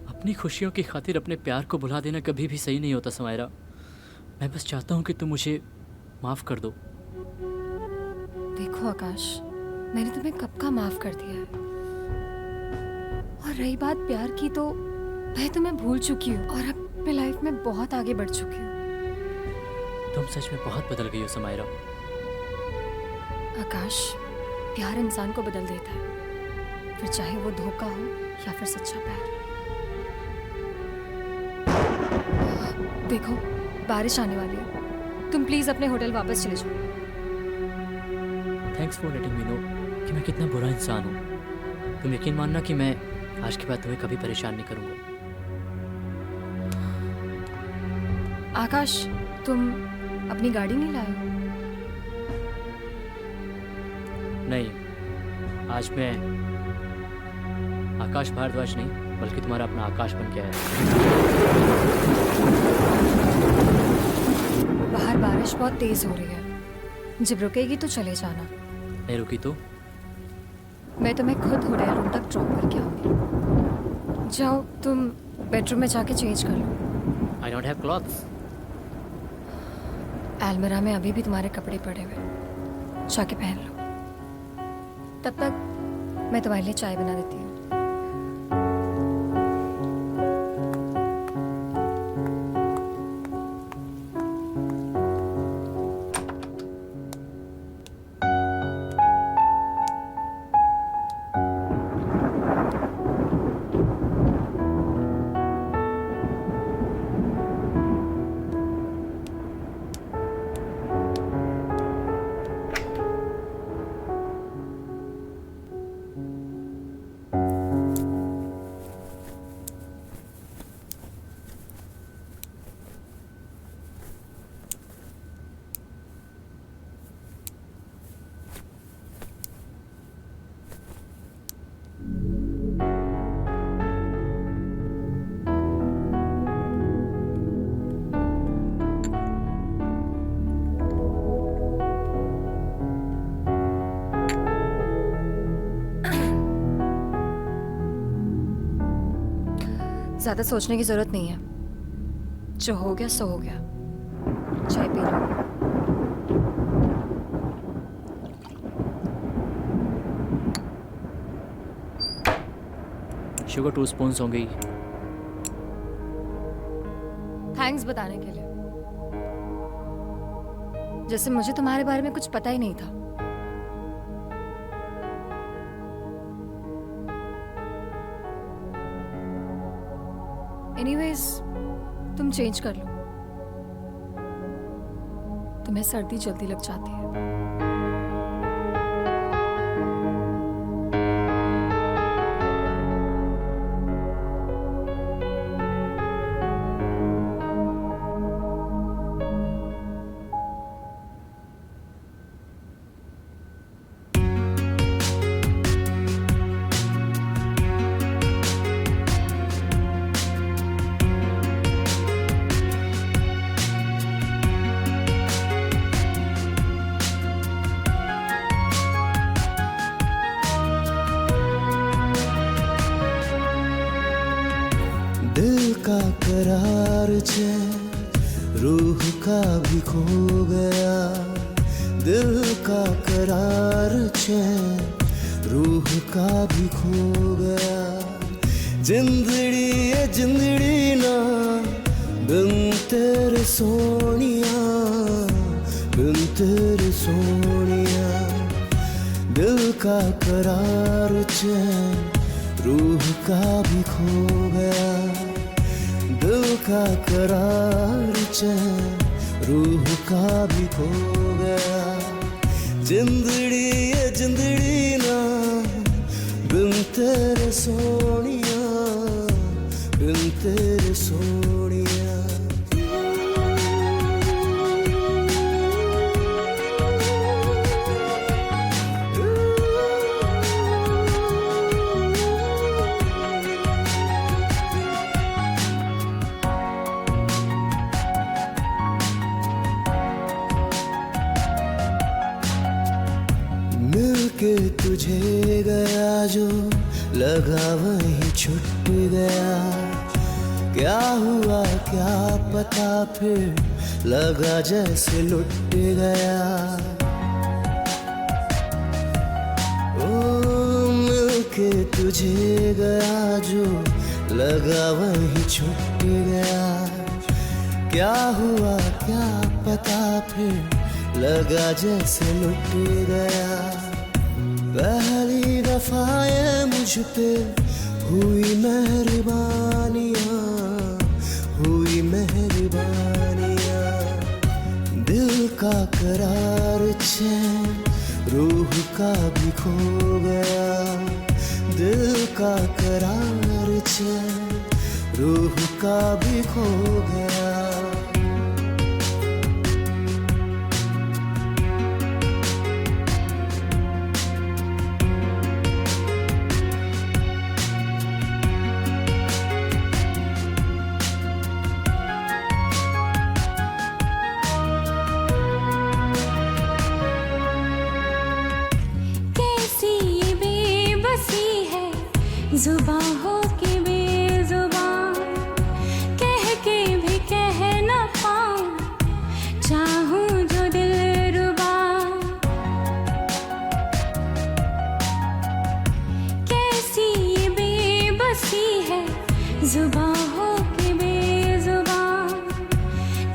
अपनी खुशियों की खातिर अपने प्यार को भुला देना कभी भी सही नहीं होता समायरा। मैं बस चाहता हूँ कि तुम मुझे माफ कर दो। देखो आकाश, मैंने तुम्हें कब का माफ कर दिया है। और रही बात प्यार की, तो मैं तुम्हें भूल चुकी हूँ और अपनी लाइफ में बहुत आगे बढ़ चुकी हूँ। तुम सच में बहुत बदल गई हो समायरा। आकाश, प्यार इंसान को बदल देता है, फिर चाहे वो धोखा हो या फिर सच्चा प्यार। देखो, बारिश आने वाली है, तुम प्लीज अपने होटल वापस चले जाओ। Thanks for letting me know कि मैं कितना बुरा इंसान हूँ। तुम यकीन मानना कि मैं आज के बाद तुम्हें कभी परेशान नहीं करूँगा। आकाश, तुम अपनी गाड़ी नहीं लाए हो? नहीं, आज मैं आकाश भारद्वाज नहीं, बल्कि तुम्हारा अपना आकाश बन के आया। बाहर बारिश बहुत तेज हो रही है, जब रुकेगी तो चले जाना। नहीं रुकी तो मैं तुम्हें खुद होटल रूम तक ड्रॉप करके आऊंगी। जाओ, तुम बेडरूम में जाके चेंज कर लो। I don't have clothes. अलमीरा में अभी भी तुम्हारे कपड़े पड़े हुए, जाके पहन लो। तब तक मैं तुम्हारे लिए चाय बना देती हूँ। ज्यादा सोचने की जरूरत नहीं है, जो हो गया सो हो गया। चाय पी लो। शुगर 2 स्पून होंगी। थैंक्स बताने के लिए, जैसे मुझे तुम्हारे बारे में कुछ पता ही नहीं था। एनीवेज, तुम चेंज कर लो, तुम्हें सर्दी जल्दी लग जाती है। दिल का करार चैन रूह का भी खो गया, दिल का करार चैन रूह का भी खो गया। जिंदड़ी ये जिंदड़ी ना बिन तेरे सोनिया, बिन तेरे सोनिया। दिल का करार चैन रूह का भी खो गया, दिल का करार चैन रूह का भी खो गया। जिंदड़ी ये जिंदड़ी ना बिन तेरे सोनिया, बिन तेरे सोनिया। मिलके तुझे गया जो लगा वहीं छूट गया, क्या हुआ क्या पता फिर लगा जैसे लुट गया। ओ मिलके तुझे गया जो लगा वहीं छूट गया, क्या हुआ क्या पता फिर लगा जैसे लुट गया। पहली दफा ये मुझ पे हुई मेहरबानियाँ, हुई मेहरबानियाँ। दिल का करार चैन रूह का भी खो गया, दिल का करार चैन रूह का भी खो गया। जुबां हो के बेजुबां, कह के भी कह न पाऊं, चाहूं जो दिल रुबा। कैसी ये बेबसी है, जुबां हो के बेजुबां,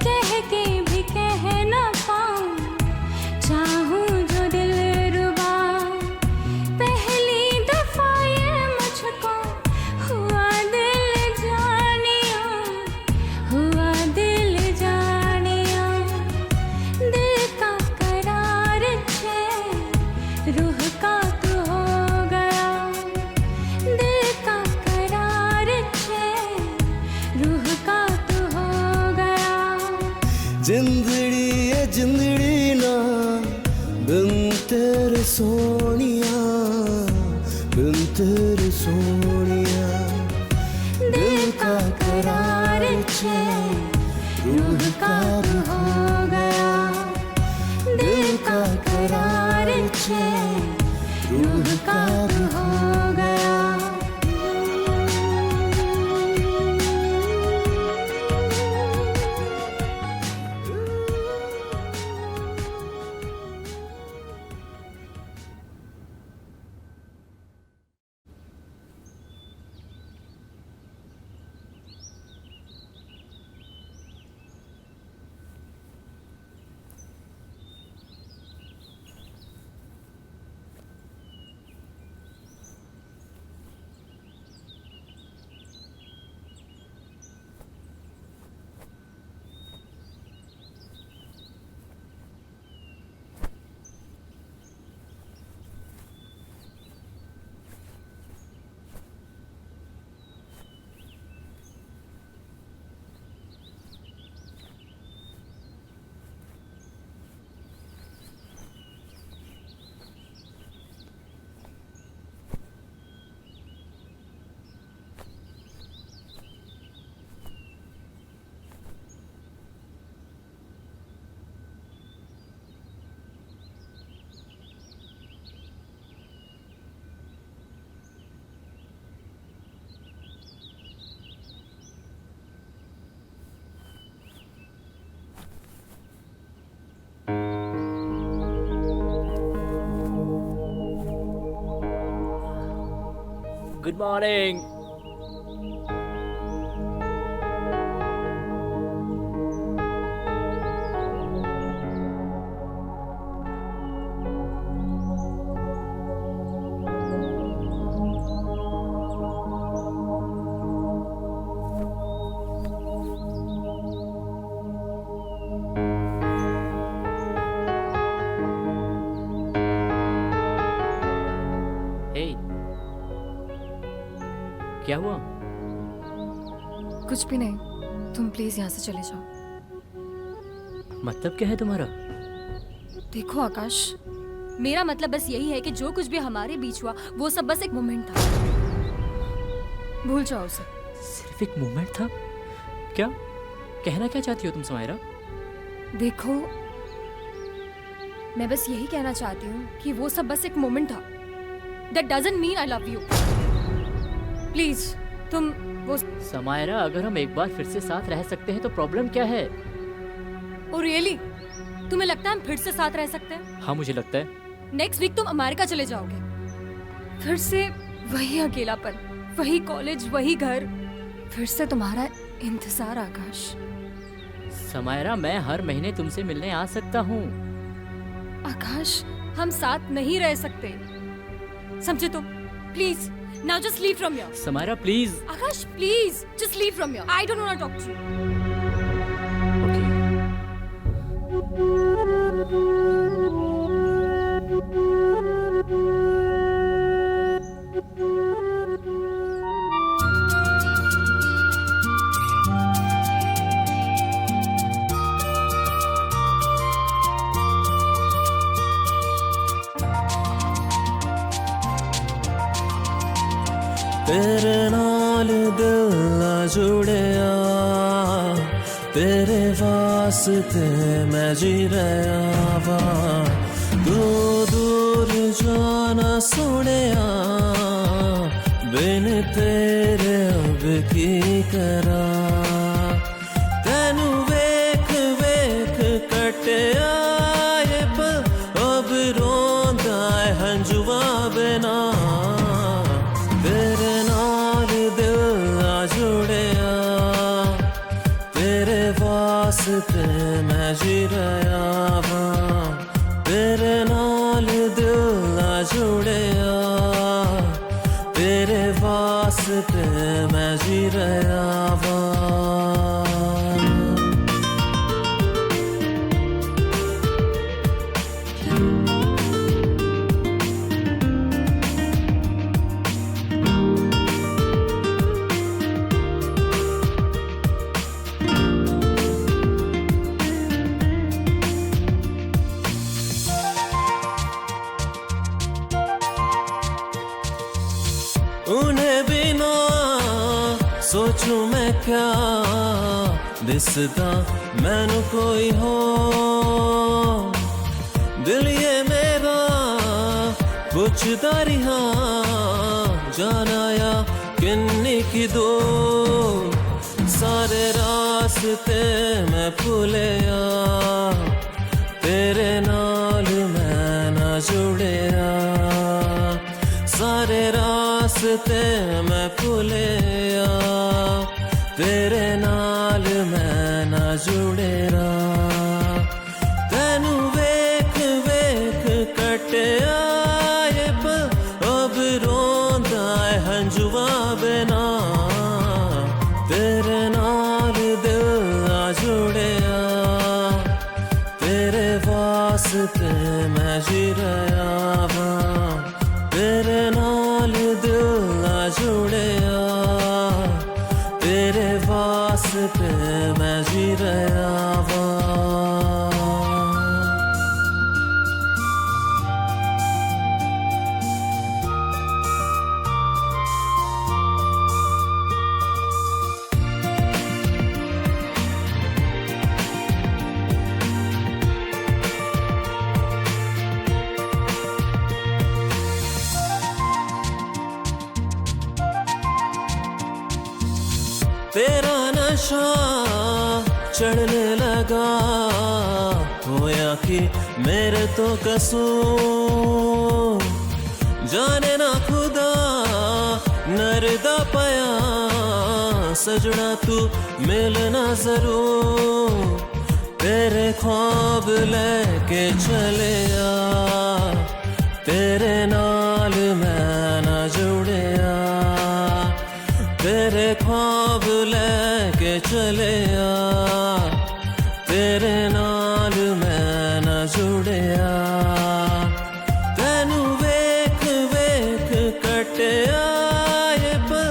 कह के भी कह न पाऊं, चाहूं जो दिल रुबा। पहली दफा ये मुझको हुआ दिल जानिया, हुआ दिल जानिया। दिल का करार चैन रूह का तू हो गया, दिल का करार चैन रूह का तू हो गया। जिंदड़ी ये जिंदड़ी ना बिन तेरे सोनिया, बिन तेरे सोनिया। दिल का करार चैन रूह का भी हो गया, दिल का करार चैन रूह का भी हो गया। Good morning. क्या हुआ? कुछ भी नहीं, तुम प्लीज यहाँ से चले जाओ। मतलब क्या है तुम्हारा? देखो आकाश, मेरा मतलब बस यही है कि जो कुछ भी हमारे बीच हुआ वो सब बस एक मोमेंट था, भूल जाओ उसे। सिर्फ एक मोमेंट था? क्या कहना क्या चाहती हो तुम समायरा? देखो, मैं बस यही कहना चाहती हूँ कि वो सब बस एक मोमेंट था। That doesn't mean I love you. Please तुम वो समायरा, अगर हम एक बार फिर से साथ रह सकते हैं तो प्रॉब्लम क्या है? Oh really? तुम्हें लगता है हम फिर से साथ रह सकते हैं? हाँ मुझे लगता है। नेक्स्ट वीक तुम अमेरिका चले जाओगे, फिर से वही अकेलापन, वही कॉलेज, वही घर, फिर से तुम्हारा इंतजार। आकाश, समायरा, मैं हर महीने तुमसे मिलने आ सकता हूँ। आकाश, हम साथ नहीं रह सकते, समझे तुम? Please now just leave from here. Samaira please. Akash please just leave from here. I don't want to talk to you. तेरे नाल दिल जुड़िया, तेरे वास्ते मैं जी रहा वा, तू दूर जाना सुनिया, बिन तेरे अब की करा, तेनू वेख वेख कटिया ये पल, अब रोंदा है हंजुआ बिना, तेरे नाल दिल जुड़िया, तेरे वास्ते मैं जी रहा वा, तेरे नाल दिल जुड़िया, तेरे वास्ते मैं जी रहा वा। उन्हें बिना सोचूं मैं क्या, दिसदा मैनू कोई हो, दिल ये मेरा पुछदा रिहा, जाना या किन्नी की दो, सारे रास्ते मैं भूलिया, तेरे नाल मैं ना जुड़िया, सारे रास्ते मैं भूलिया, तेरे नाल मैं ना जुड़िया, तेनू वेख वेख कटिया ये पल, अब रोंदा है हंजुआ बिना, तेरे नाल दिल जुड़िया, तेरे वास्ते मैं जी रहा वा, तेरे नाल दिल जुड़िया, तेरे वास्ते मैं जी रहा वा। तेरा नशा चढ़ने लगा, होया कि मेरे तो कसूर, जाने ना खुदा नरदा पया, सजना तू मिलना जरूर, तेरे ख्वाब लेके चले आ, तेरे नाल मैं ना जुड़िया, तेरे ख्वाब लेके चले आ, तेरे नाल मैं ना जुड़िया, तेनू वेख वेख कटिया ये पल,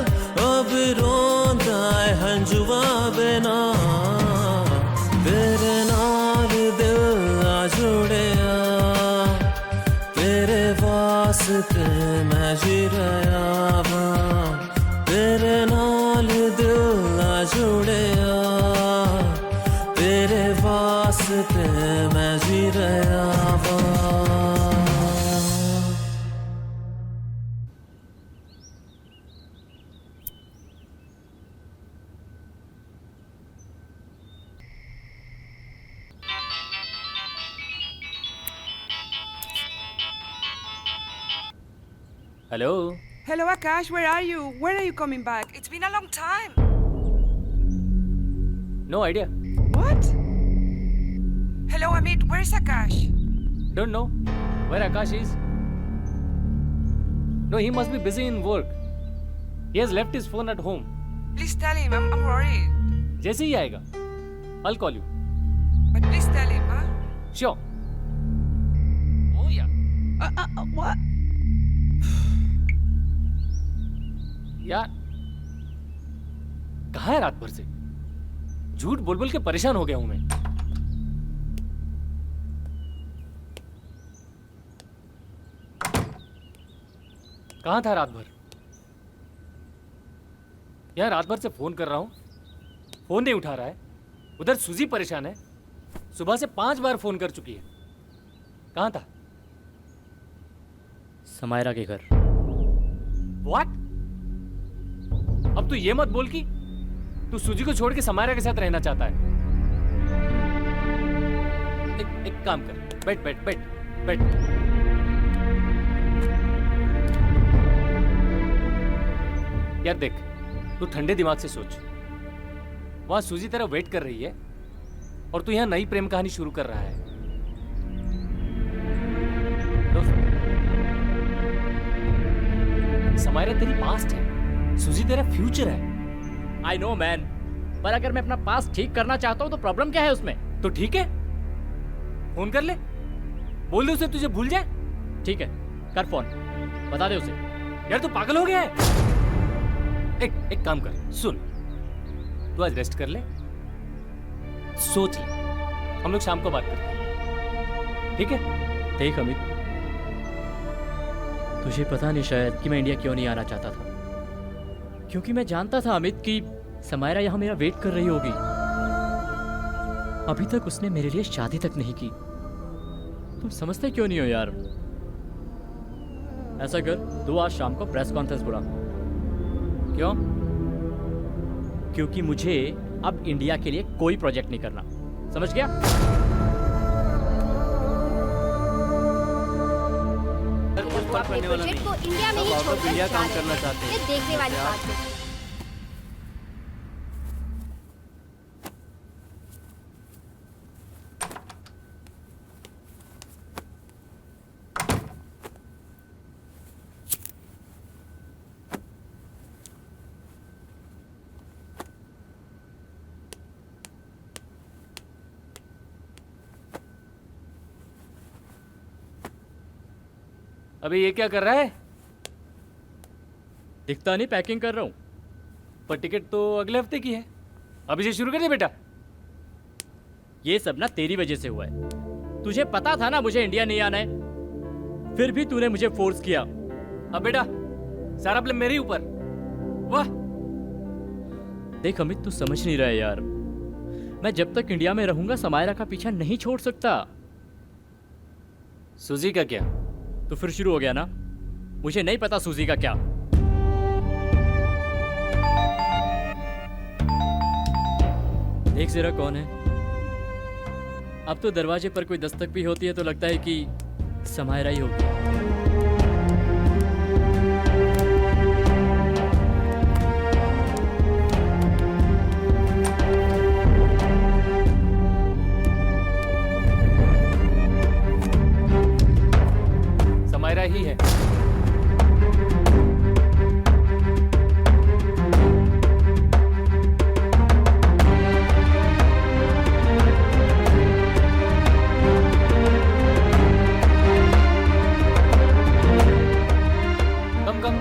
वास्ते मैं जी रहा वां, तेरे नाल दिल ना जुड़िया, तेरे वास्ते मैं जी रहा वां। Hello. Hello, Akash. Where are you? When are you coming back? It's been a long time. No idea. What? Hello, Amit. Where's Akash? Don't know where Akash is. No, he must be busy in work. He has left his phone at home. Please tell him. I'm worried. जैसे ही आएगा, I'll call you. But please tell him, huh? Sure. Oh yeah. What? यार, कहाँ है रात भर से? झूठ बोल बोल के परेशान हो गया हूं मैं। कहाँ था रात भर? यार रात भर से फोन कर रहा हूं, फोन नहीं उठा रहा है। उधर सुजी परेशान है, सुबह से 5 बार फोन कर चुकी है। कहाँ था? समायरा के घर। What? अब तू ये मत बोल कि तू सुजी को छोड़ के समायरा के साथ रहना चाहता है। एक काम कर, बैठ बैठ बैठ बैठ। यार देख, तू ठंडे दिमाग से सोच। वहां सुजी तेरा वेट कर रही है और तू यहां नई प्रेम कहानी शुरू कर रहा है। समायरा तेरी पास्ट है, सुजी तेरा फ्यूचर है। आई नो मैन, पर अगर मैं अपना पास्ट ठीक करना चाहता हूँ तो प्रॉब्लम क्या है उसमें? तो ठीक है, फोन कर ले, बोल दे उसे तुझे भूल जाए। ठीक है, कर फोन, बता दे उसे। यार तू पागल हो गया है? एक काम कर, सुन, तू आज रेस्ट कर ले, सोच ले, हम लोग शाम को बात करते हैं, ठीक है? देख अमित, तुझे पता नहीं शायद कि मैं इंडिया क्यों नहीं आना चाहता था, क्योंकि मैं जानता था अमित कि समायरा यहाँ मेरा वेट कर रही होगी। अभी तक उसने मेरे लिए शादी तक नहीं की। तुम समझते क्यों नहीं हो यार? ऐसा कर, तू आज शाम को प्रेस कॉन्फ्रेंस बुला। क्यों? क्योंकि मुझे अब इंडिया के लिए कोई प्रोजेक्ट नहीं करना, समझ गया? करने वाला नहीं। को इंडिया में ही अब छोड़कर इंडिया काम जा करना रहे चाहते हैं। हैं। ये देखने वाली बात है। अभी ये क्या कर रहा है? दिखता नहीं, पैकिंग कर रहा हूँ। पर टिकट तो अगले हफ्ते की है, अभी से शुरू कर दे बेटा। ये सब ना तेरी वजह से हुआ है। तुझे पता था ना मुझे इंडिया नहीं आना है, फिर भी तूने मुझे फोर्स किया। अब बेटा सारा ब्लेम मेरे ऊपर। वाह! देख अमित, तू समझ नहीं रहा है यार। मैं जब तक इंडिया में रहूंगा समायरा का पीछा नहीं छोड़ सकता। सुजी का क्या? तो फिर शुरू हो गया ना। मुझे नहीं पता सुजी का क्या। देख जरा कौन है। अब तो दरवाजे पर कोई दस्तक भी होती है तो लगता है कि समायरा ही होगी। समायरा ही है। कम कम।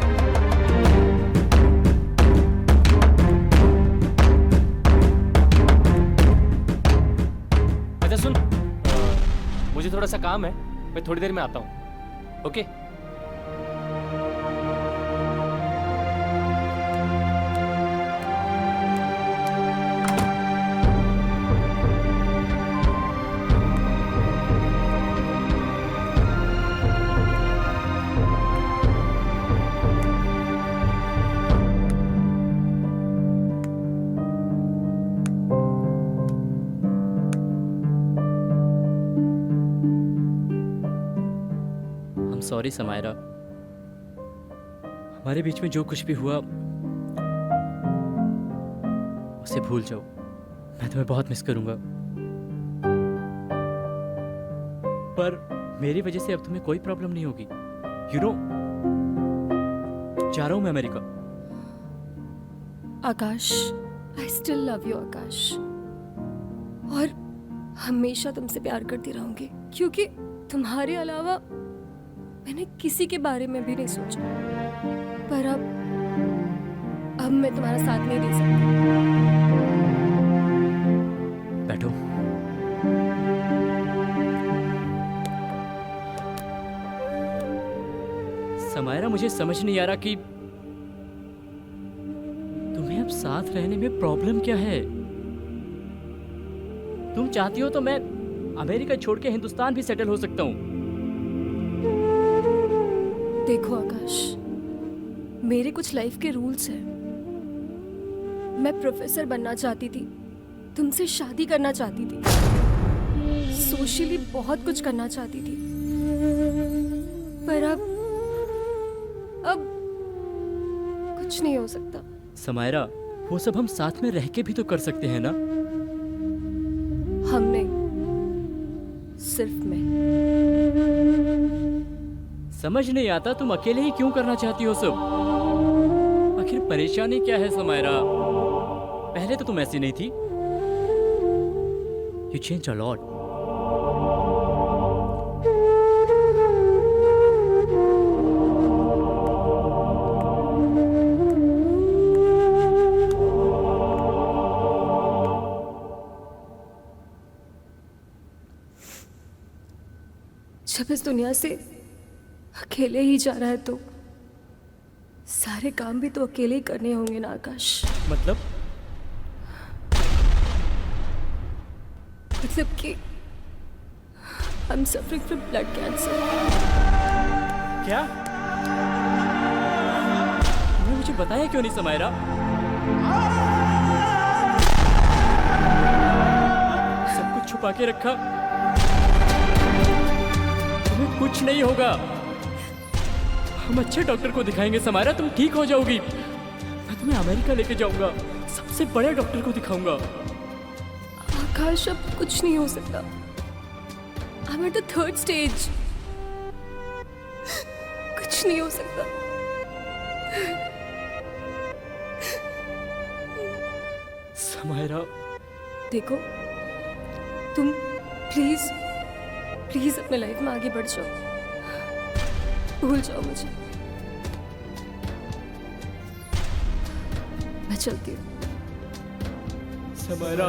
अच्छा सुन, मुझे थोड़ा सा काम है, मैं थोड़ी देर में आता हूँ। ओके? सॉरी समायरा, हमारे बीच में जो कुछ भी हुआ उसे भूल जाओ। मैं तुम्हें बहुत मिस करूंगा, पर मेरी वजह से अब तुम्हें कोई प्रॉब्लम नहीं होगी। यू नो, जा रहा हूं मैं America. Akash, I still love you Akash, और हमेशा तुमसे प्यार करती रहूंगी, क्योंकि तुम्हारे अलावा मैंने किसी के बारे में भी नहीं सोचा। पर अब मैं तुम्हारा साथ नहीं दे सकती। बैठो। समायरा, मुझे समझ नहीं आ रहा कि तुम्हें अब साथ रहने में प्रॉब्लम क्या है। तुम चाहती हो तो मैं अमेरिका छोड़ के हिंदुस्तान भी सेटल हो सकता हूं। देखो आकाश, मेरे कुछ लाइफ के रूल्स हैं। मैं प्रोफेसर बनना चाहती थी, तुमसे शादी करना चाहती थी, सोशली बहुत कुछ करना चाहती थी, पर अब कुछ नहीं हो सकता। समायरा, वो सब हम साथ में रह के भी तो कर सकते हैं ना? हम नहीं, सिर्फ मैं। समझ नहीं आता तुम अकेले ही क्यों करना चाहती हो सब। आखिर परेशानी क्या है समायरा? पहले तो तुम ऐसी नहीं थी। You change a lot. जब इस दुनिया से अकेले ही जा रहा है तो सारे काम भी तो अकेले ही करने होंगे ना आकाश। मतलब कि I am suffering from blood cancer. क्या? तुमने मुझे बताया क्यों नहीं समायरा? सब कुछ छुपा के रखा। तुम्हें कुछ नहीं होगा। हम अच्छे डॉक्टर को दिखाएंगे समायरा, तुम ठीक हो जाओगी। मैं तुम्हें अमेरिका लेके जाऊंगा, सबसे बड़े डॉक्टर को दिखाऊंगा। आकाश, अब कुछ नहीं हो सकता। I'm at the third stage. कुछ नहीं हो सकता। समायरा, देखो, तुम प्लीज प्लीज अपने लाइफ में आगे बढ़ जाओ, भूल जाओ मुझे। मैं चलती हूँ। समायरा,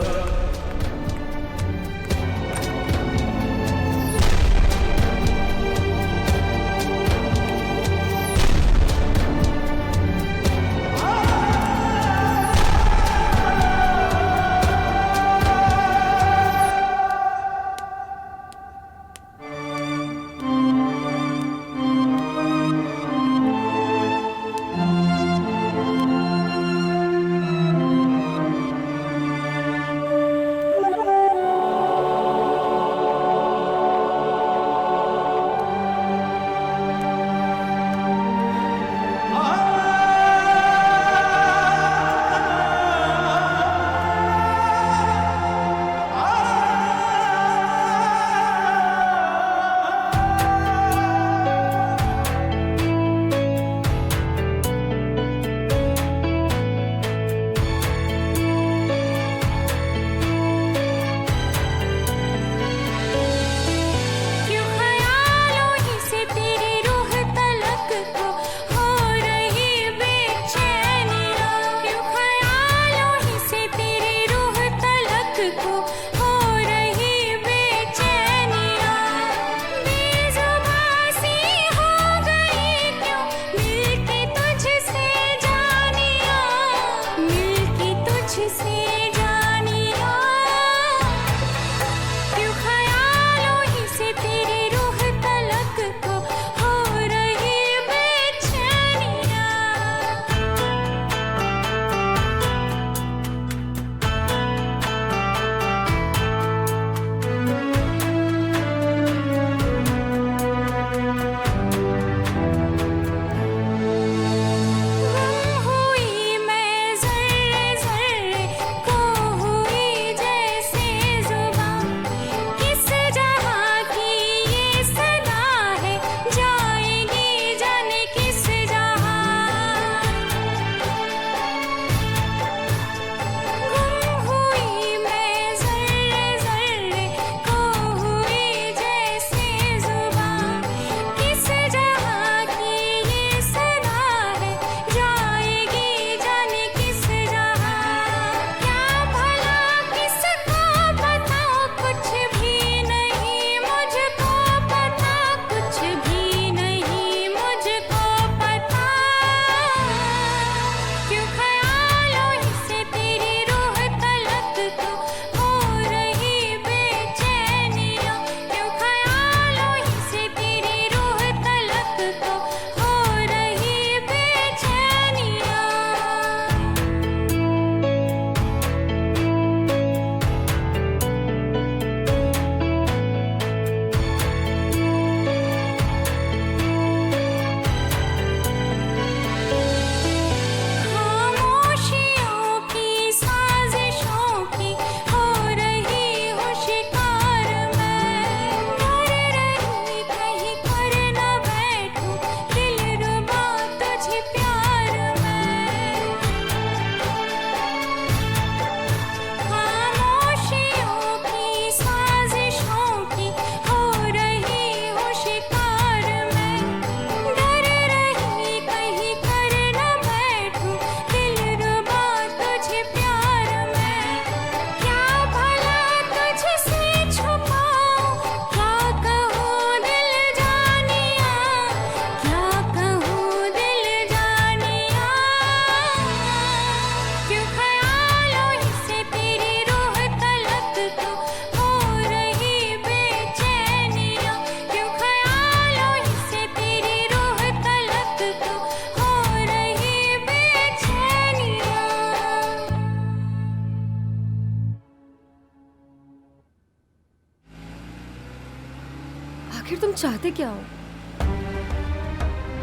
चाहते क्या हो?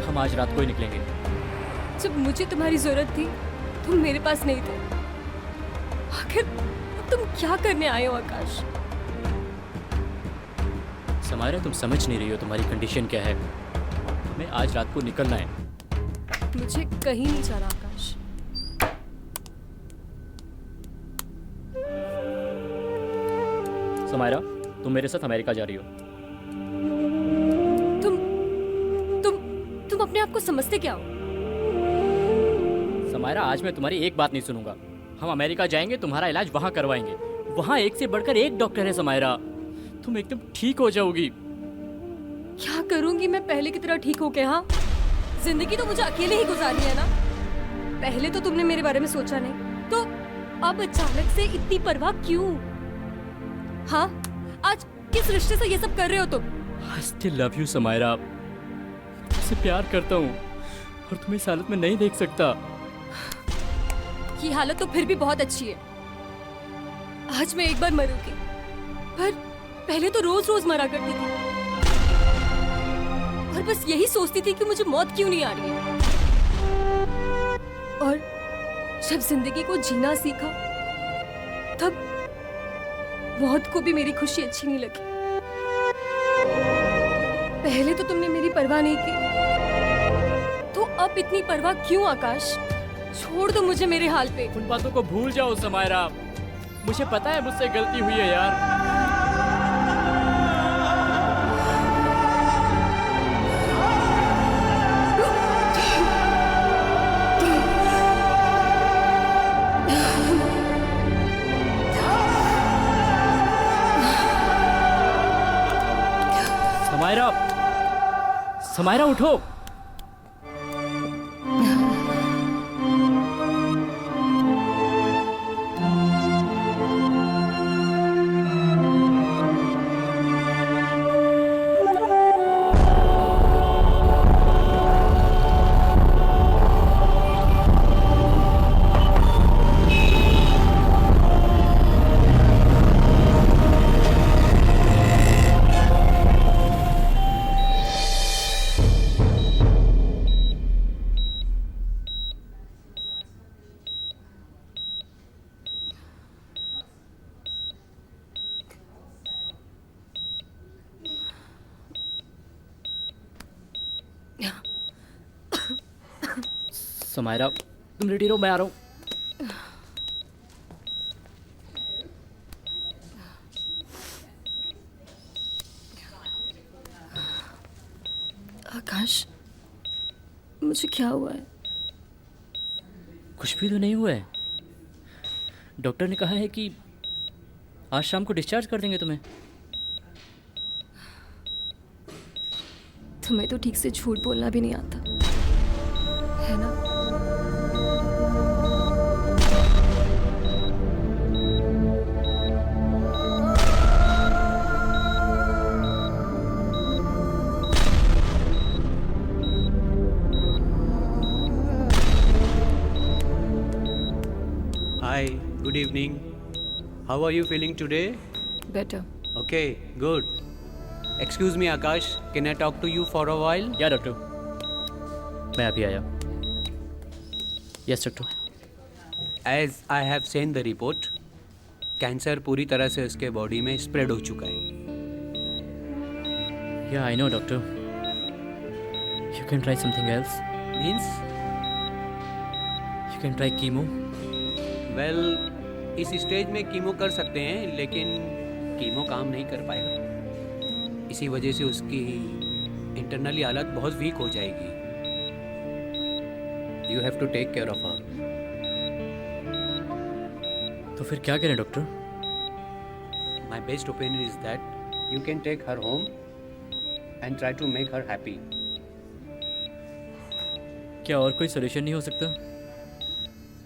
हम आज रात को ही निकलेंगे। जब मुझे तुम्हारी जरूरत थी तुम मेरे पास नहीं थे। आखिर तुम क्या करने आए हो आकाश? समायरा, तुम समझ नहीं रही हो तुम्हारी कंडीशन क्या है। हमें आज रात को निकलना है। मुझे कहीं नहीं जाना आकाश। समायरा, तुम मेरे साथ अमेरिका जा रही हो। तुम अपने आप को समझते क्या हो? समायरा, आज मैं तुम्हारी एक बात नहीं सुनूंगा। हम अमेरिका जाएंगे, तुम्हारा इलाज वहां करवाएंगे। वहां एक से बढ़कर एक डॉक्टर है समायरा। तुम एकदम ठीक हो जाओगी। क्या करूंगी मैं पहले की तरह ठीक हो के? हाँ, जिंदगी तो मुझे अकेले ही गुजारनी है ना। पहले तो तुमने मेरे बारे में सोचा नहीं, तो अब अचानक से इतनी परवाह क्यों? हाँ, आज किस रिश्ते से ये सब कर रहे हो तुम? I still love you, Samaira. मैं तुमसे प्यार करता हूँ और तुम्हें इस हालत में नहीं देख सकता। ये हालत तो फिर भी बहुत अच्छी है। आज मैं एक बार मरूंगी, पर पहले तो रोज रोज मरा करती थी और बस यही सोचती थी कि मुझे मौत क्यों नहीं आ रही है। और जब जिंदगी को जीना सीखा तब मौत को भी मेरी खुशी अच्छी नहीं लगी। पहले तो तुमने मेरी परवाह नहीं की, तो अब इतनी परवाह क्यों आकाश? छोड़ दो मुझे मेरे हाल पे। उन बातों को भूल जाओ समायरा। मुझे पता है मुझसे गलती हुई है यार। समायरा, समायरा उठो। समायरा, तुम रेडी रहो, मैं आ रहा हूँ। आकाश, मुझे क्या हुआ है? कुछ भी तो नहीं हुआ है। डॉक्टर ने कहा है कि आज शाम को डिस्चार्ज कर देंगे तुम्हें। तुम्हें तो ठीक से झूठ बोलना भी नहीं आता है ना? Hi, good evening. How are you feeling today? Better. Okay, good. Excuse me, Akash. Can I talk to you for a while? या डॉक्टर, मैं अभी आया। Yes doctor. As I have seen the report, cancer पूरी तरह से उसके बॉडी में स्प्रेड हो चुका है। या I know doctor. You can try something else. Means? You can try chemo. Well, इस स्टेज में कीमो कर सकते हैं, लेकिन कीमो काम नहीं कर पाएगा। इसी वजह से उसकी इंटरनली हालत बहुत वीक हो जाएगी। You have to take care of her. तो फिर क्या करें doctor? My best opinion is that you can take her home and try to make her happy. क्या और कोई सोल्यूशन नहीं हो सकता?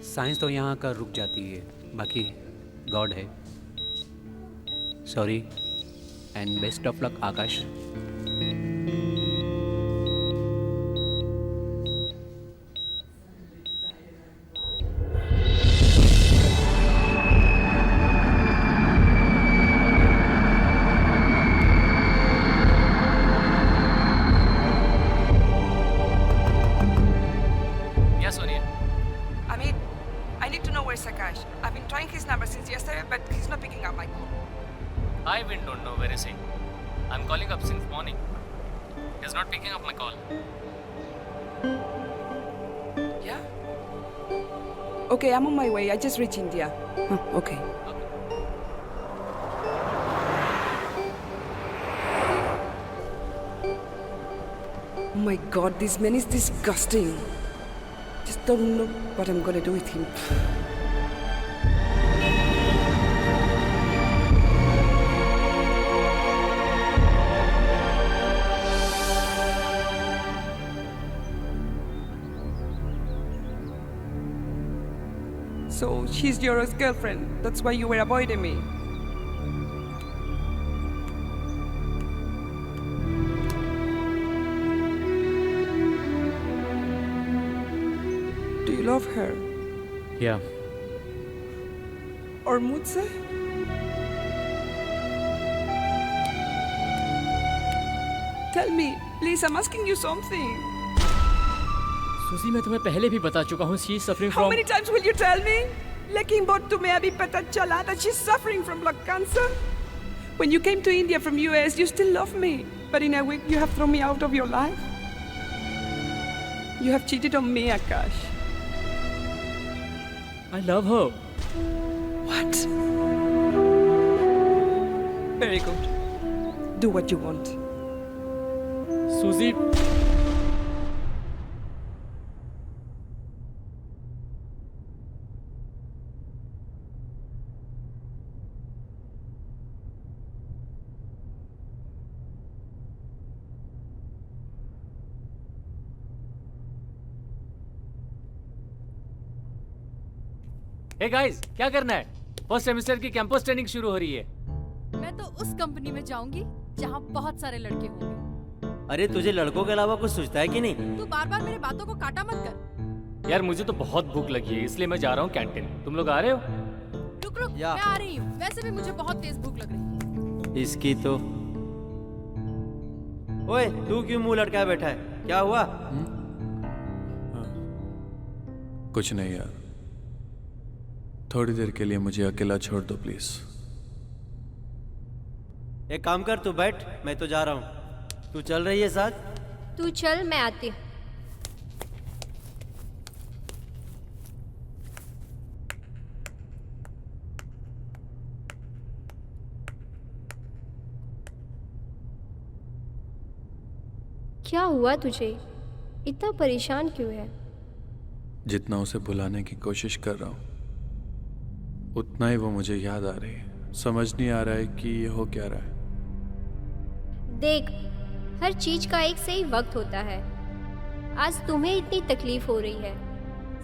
साइंस तो यहाँ कर रुक जाती है, बाकी गॉड है। Sorry and best of luck Akash. Why we don't know where is he? I'm calling up since morning. He's not picking up my call. Yeah? Okay, I'm on my way. I just reached India. Okay. Oh my god, this man is disgusting. Just don't know what I'm gonna do with him. So she's your ex-girlfriend. That's why you were avoiding me. Do you love her? Yeah. Or मुझसे? Tell me, please. I'm asking you something. सुजी, मैं तुम्हें पहले भी बता चुका हूँ, she is suffering How from... many times will you tell me? लेकिन बहुत तुम्हें अभी पता चला that she's suffering from blood cancer. When you came to India from US, you still love me, but in a week you have thrown me out of your life. You have cheated on me, Akash. I love her. What? Very good. Do what you want. सुजी, Hey guys, क्या करना है? फर्स्ट सेमेस्टर की कैंपस ट्रेनिंग शुरू हो रही है। मैं तो उस कंपनी में जाऊंगी जहाँ बहुत सारे लड़के होंगे। अरे तुझे लड़कों के अलावा कुछ सोचता है कि नहीं? तू बार बार मेरी बातों को काटा मत कर। यार मुझे तो बहुत भूख लगी है, इसलिए मैं जा रहा हूँ कैंटीन। तुम लोग आ रहे हो? रुक रुक, मैं आ रही हूँ। वैसे भी मुझे बहुत तेज भूख लग रही है। इसकी तो। ओए, तू क्यों मुंह लटकाए बैठा है? क्या हुआ? कुछ नहीं यार, थोड़ी देर के लिए मुझे अकेला छोड़ दो प्लीज। एक काम कर, तू बैठ, मैं तो जा रहा हूँ। तू चल रही है साथ? तू चल, मैं आती हूँ। क्या हुआ तुझे? इतना परेशान क्यों है? जितना उसे भुलाने की कोशिश कर रहा हूँ उतना ही वो मुझे याद आ रही है। समझ नहीं आ रहा है कि ये हो क्या रहा है। देख, हर चीज का एक सही वक्त होता है। आज तुम्हें इतनी तकलीफ हो रही है,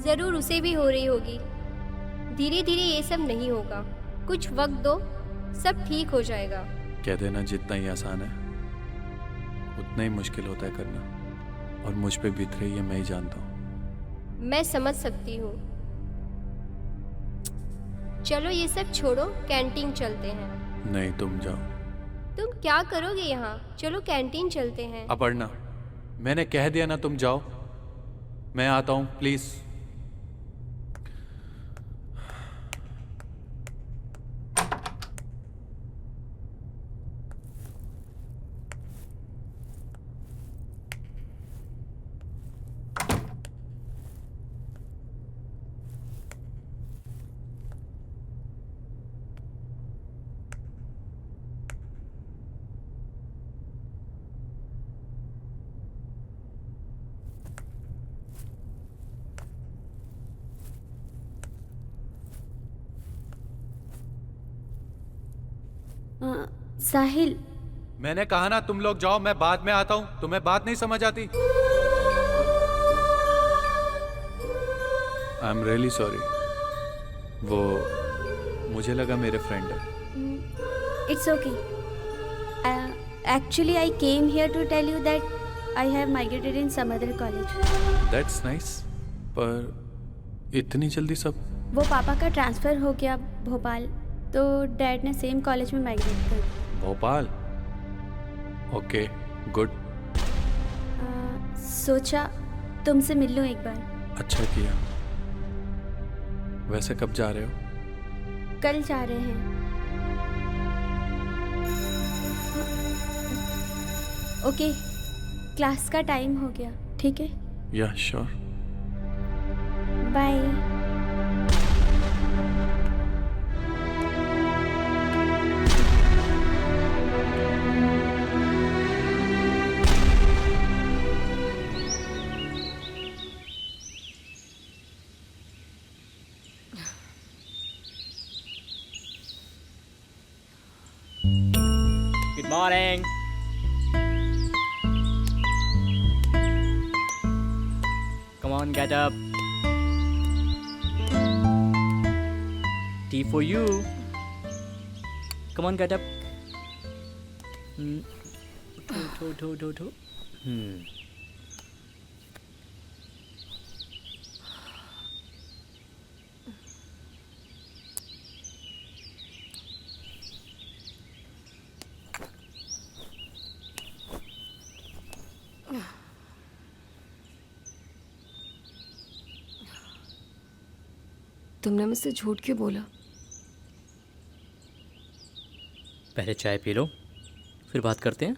जरूर उसे भी हो रही होगी। धीरे धीरे ये सब नहीं होगा, कुछ वक्त दो, सब ठीक हो जाएगा। कहते ना, जितना ही आसान है उतना ही मुश्किल होता है करना, और मुझ पे बीत रही है मैं ही जानता हूँ। मैं समझ सकती हूँ। चलो ये सब छोड़ो, कैंटीन चलते हैं। नहीं, तुम जाओ। तुम क्या करोगे यहाँ? चलो कैंटीन चलते हैं। अपर्णा, मैंने कह दिया ना, तुम जाओ, मैं आता हूँ प्लीज। साहिल, मैंने कहा ना तुम लोग जाओ, मैं बाद में आता हूँ। तुम्हें बात नहीं समझ आती? I am really sorry. वो मुझे लगा मेरे फ्रेंड है। It's okay. Actually I came here to tell you that I have migrated in some other college. That's nice. पर इतनी जल्दी सब? वो पापा का ट्रांसफ़र हो गया भोपाल, तो डैड ने सेम कॉलेज में माइग्रेट कर दिया। भोपाल? Okay, good. सोचा तुमसे मिल लूं एक बार। अच्छा किया। वैसे कब जा रहे हो? कल जा रहे हैं। ओके, क्लास का टाइम हो गया, ठीक है? Yeah, sure. Bye. Good morning. Come on, get up. Tea for you. Come on, get up. Do. तुमने मुझसे झूठ क्यों बोला? पहले चाय पी लो, फिर बात करते हैं।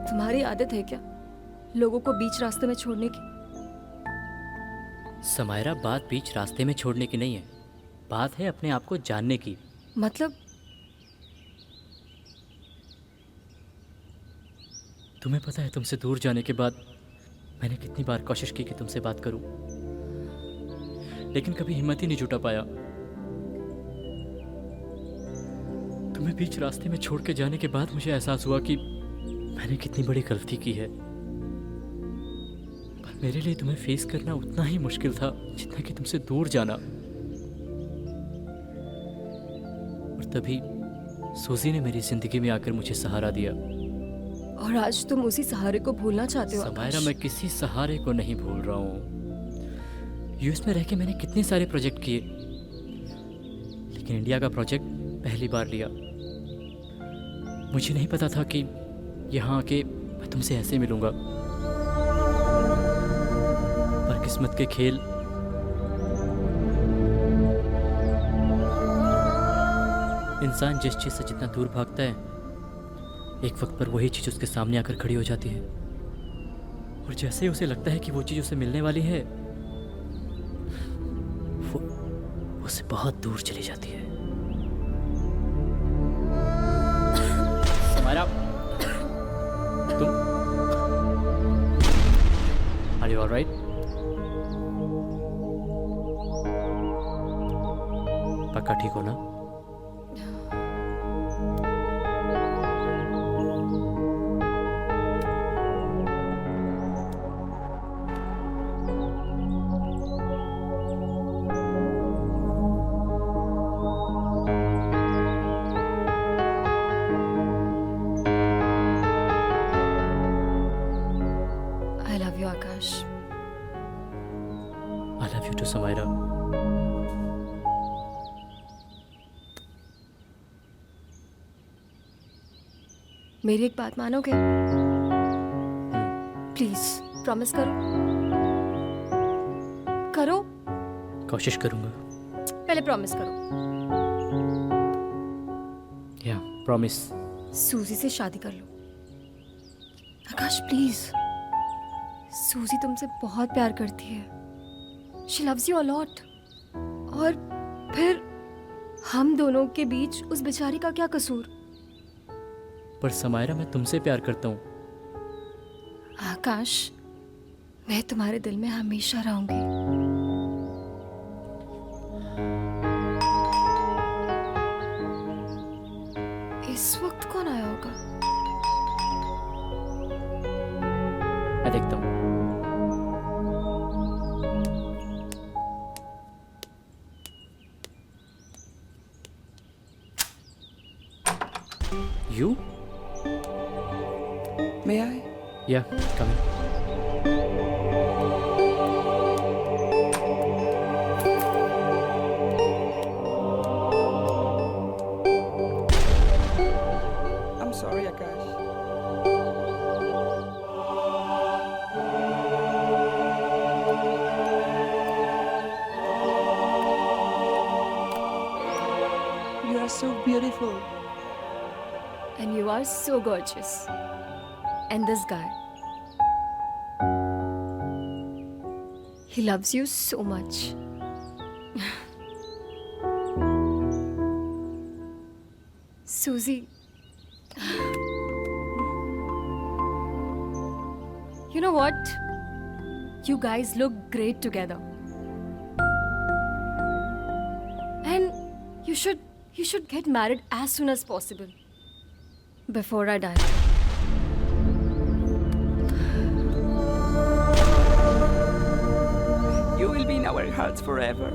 तुम्हारी आदत है क्या लोगों को बीच रास्ते में छोड़ने की? समायरा, बात बीच रास्ते में छोड़ने की नहीं है, बात है अपने आप को जानने की। मतलब? तुम्हें पता है तुमसे दूर जाने के बाद मैंने कितनी बार कोशिश की कि तुमसे बात करूं, लेकिन कभी हिम्मत ही नहीं जुटा पाया। तुम्हें बीच रास्ते में छोड़ के जाने के बाद मुझे एहसास हुआ कि मैंने कितनी बड़ी गलती की है। पर मेरे लिए तुम्हें फेस करना उतना ही मुश्किल था जितना कि तुमसे दूर जाना। और तभी सूजी ने मेरी जिंदगी में आकर मुझे सहारा दिया। और आज तुम उसी सहारे को भूलना चाहते हो? समायरा, मैं किसी सहारे को नहीं भूल रहा हूँ। यूएस में रह के मैंने कितने सारे प्रोजेक्ट किए, लेकिन इंडिया का प्रोजेक्ट पहली बार लिया। मुझे नहीं पता था कि यहाँ आके मैं तुमसे ऐसे मिलूंगा। पर किस्मत के खेल, इंसान जिस चीज़ से जितना दूर भागता है, एक वक्त पर वही चीज़ उसके सामने आकर खड़ी हो जाती है। और जैसे ही उसे लगता है कि वो चीज़ उसे मिलने वाली है, वो उससे बहुत दूर चली जाती है। समायरा, तुम आर यू ऑलराइट? पक्का ठीक हो ना? I love you too, Samaira. मेरी एक बात मानोगे? प्लीज प्रॉमिस करो। करो। कोशिश करूंगा। पहले प्रॉमिस करो। या प्रॉमिस। सूजी से शादी कर लो। आकाश प्लीज। सूजी तुमसे बहुत प्यार करती है। She loves you a lot. और फिर हम दोनों के बीच उस बेचारी का क्या कसूर? पर समायरा, मैं तुमसे प्यार करता हूँ। आकाश, मैं तुम्हारे दिल में हमेशा रहूंगी। इस वक्त कौन आया होगा? मैं देखता हूँ। You? May I? Yeah, come in. I'm sorry, Akash. You are so beautiful. And you are so gorgeous. And this guy, he loves you so much. Susie, you know what? You guys look great together. And you should get married as soon as possible. Before I die. You will be in our hearts forever.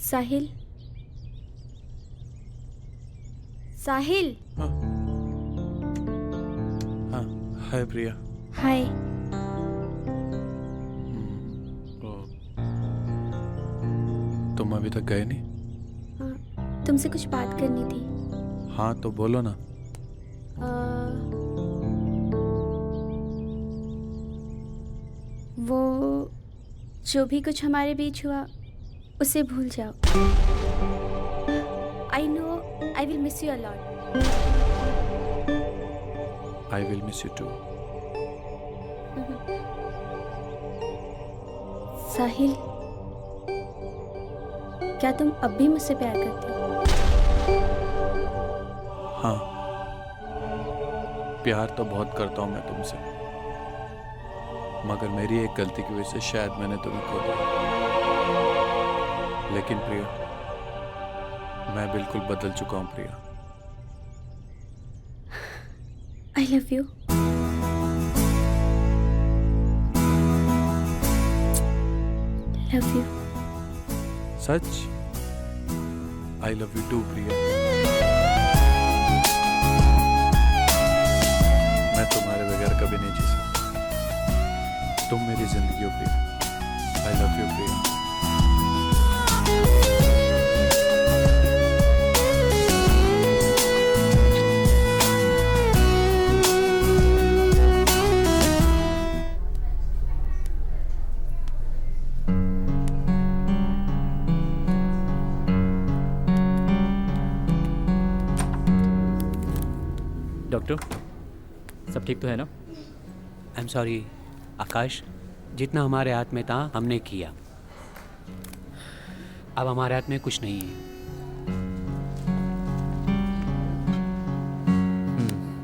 साहिल, साहिल। हाँ, हाय प्रिया। हाय। तुम अभी तक गए नहीं? तुमसे कुछ बात करनी थी। हाँ तो बोलो ना। वो जो भी कुछ हमारे बीच हुआ उसे भूल जाओ। I know I will miss you a lot. I will miss you too. साहिल, क्या तुम अब भी मुझसे प्यार करती हो? हाँ, प्यार तो बहुत करता हूँ मैं तुमसे, मगर मेरी एक गलती की वजह से शायद मैंने तुम्हें खो दिया। लेकिन प्रिया, मैं बिल्कुल बदल चुका हूँ प्रिया। I love you. Love you. Such? I love you too प्रिया। मैं तुम्हारे बगैर कभी नहीं जी सकता। तुम मेरी जिंदगी हो प्रिया। I love you Priya. Doctor, सब ठीक तो है ना? आई एम सॉरी आकाश, जितना हमारे हाथ में था हमने किया, अब हमारे हाथ में कुछ नहीं है।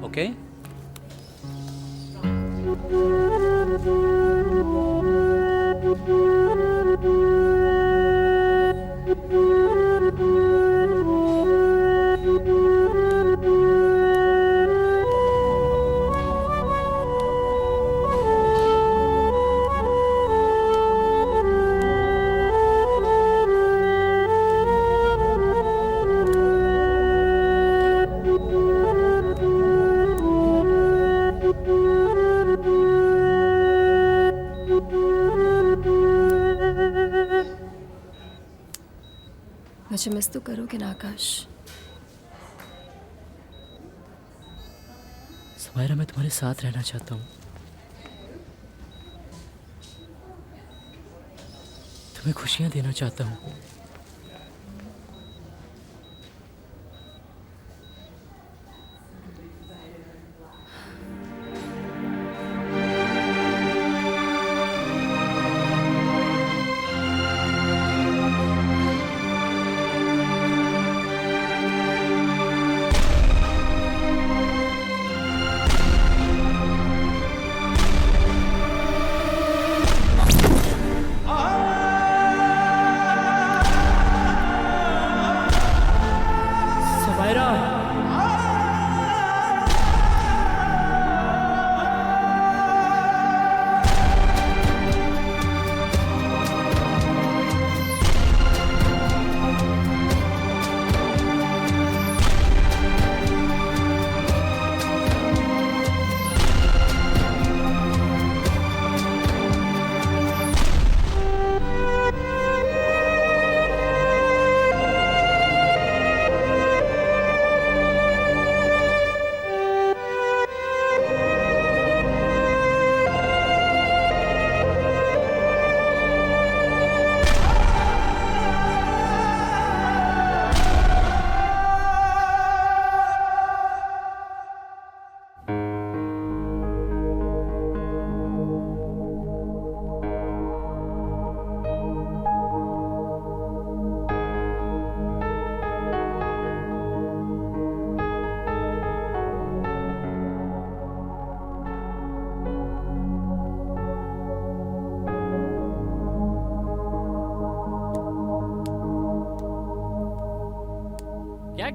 ओके? मुझे मिस तो करोगे ना आकाश? समायरा, मैं तुम्हारे साथ रहना चाहता हूँ, तुम्हें खुशियाँ देना चाहता हूँ।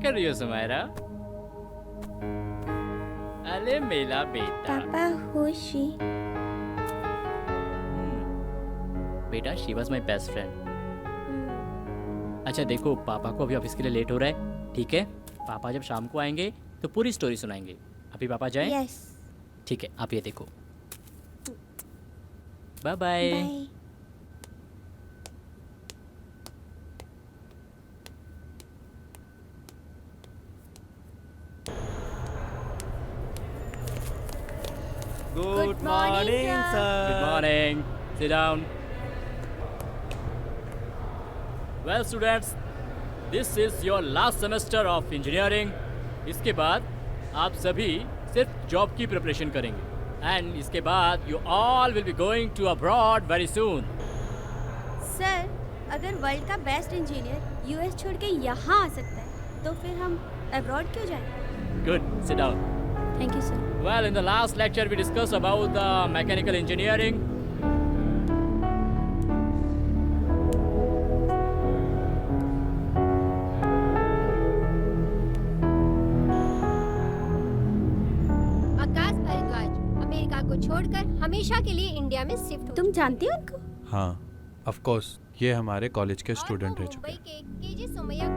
कर रही हो सुमायरा? अरे मेरा बेटा। पापा होशी। बेटा she was my best friend. अच्छा देखो, पापा को अभी ऑफिस के लिए लेट हो रहा है, ठीक है? पापा जब शाम को आएंगे तो पूरी स्टोरी सुनाएंगे। अभी पापा जाएं? यस। ठीक है, आप ये देखो। Bye bye. Good morning Good sir. morning. Sit down. Well, students, this is your last semester of engineering. इसके बाद आप सभी सिर्फ जॉब की प्रिपरेशन करेंगे, एंड इसके बाद you all will be going to abroad very soon. Sir, अगर वर्ल्ड का बेस्ट इंजीनियर यूएस छोड़ के यहाँ आ सकता है, तो फिर हम अब्रॉड क्यों जाएं? Good. Sit down. Thank you sir. Well, in the last lecture we discussed about the mechanical engineering. Akash Bhardwaj America को छोड़कर हमेशा के लिए इंडिया में शिफ्ट। तुम जानती हो उनको? हाँ, ऑफ कोर्स, ये हमारे कॉलेज के स्टूडेंट रह चुके हैं। मुंबई के केजे सोमैया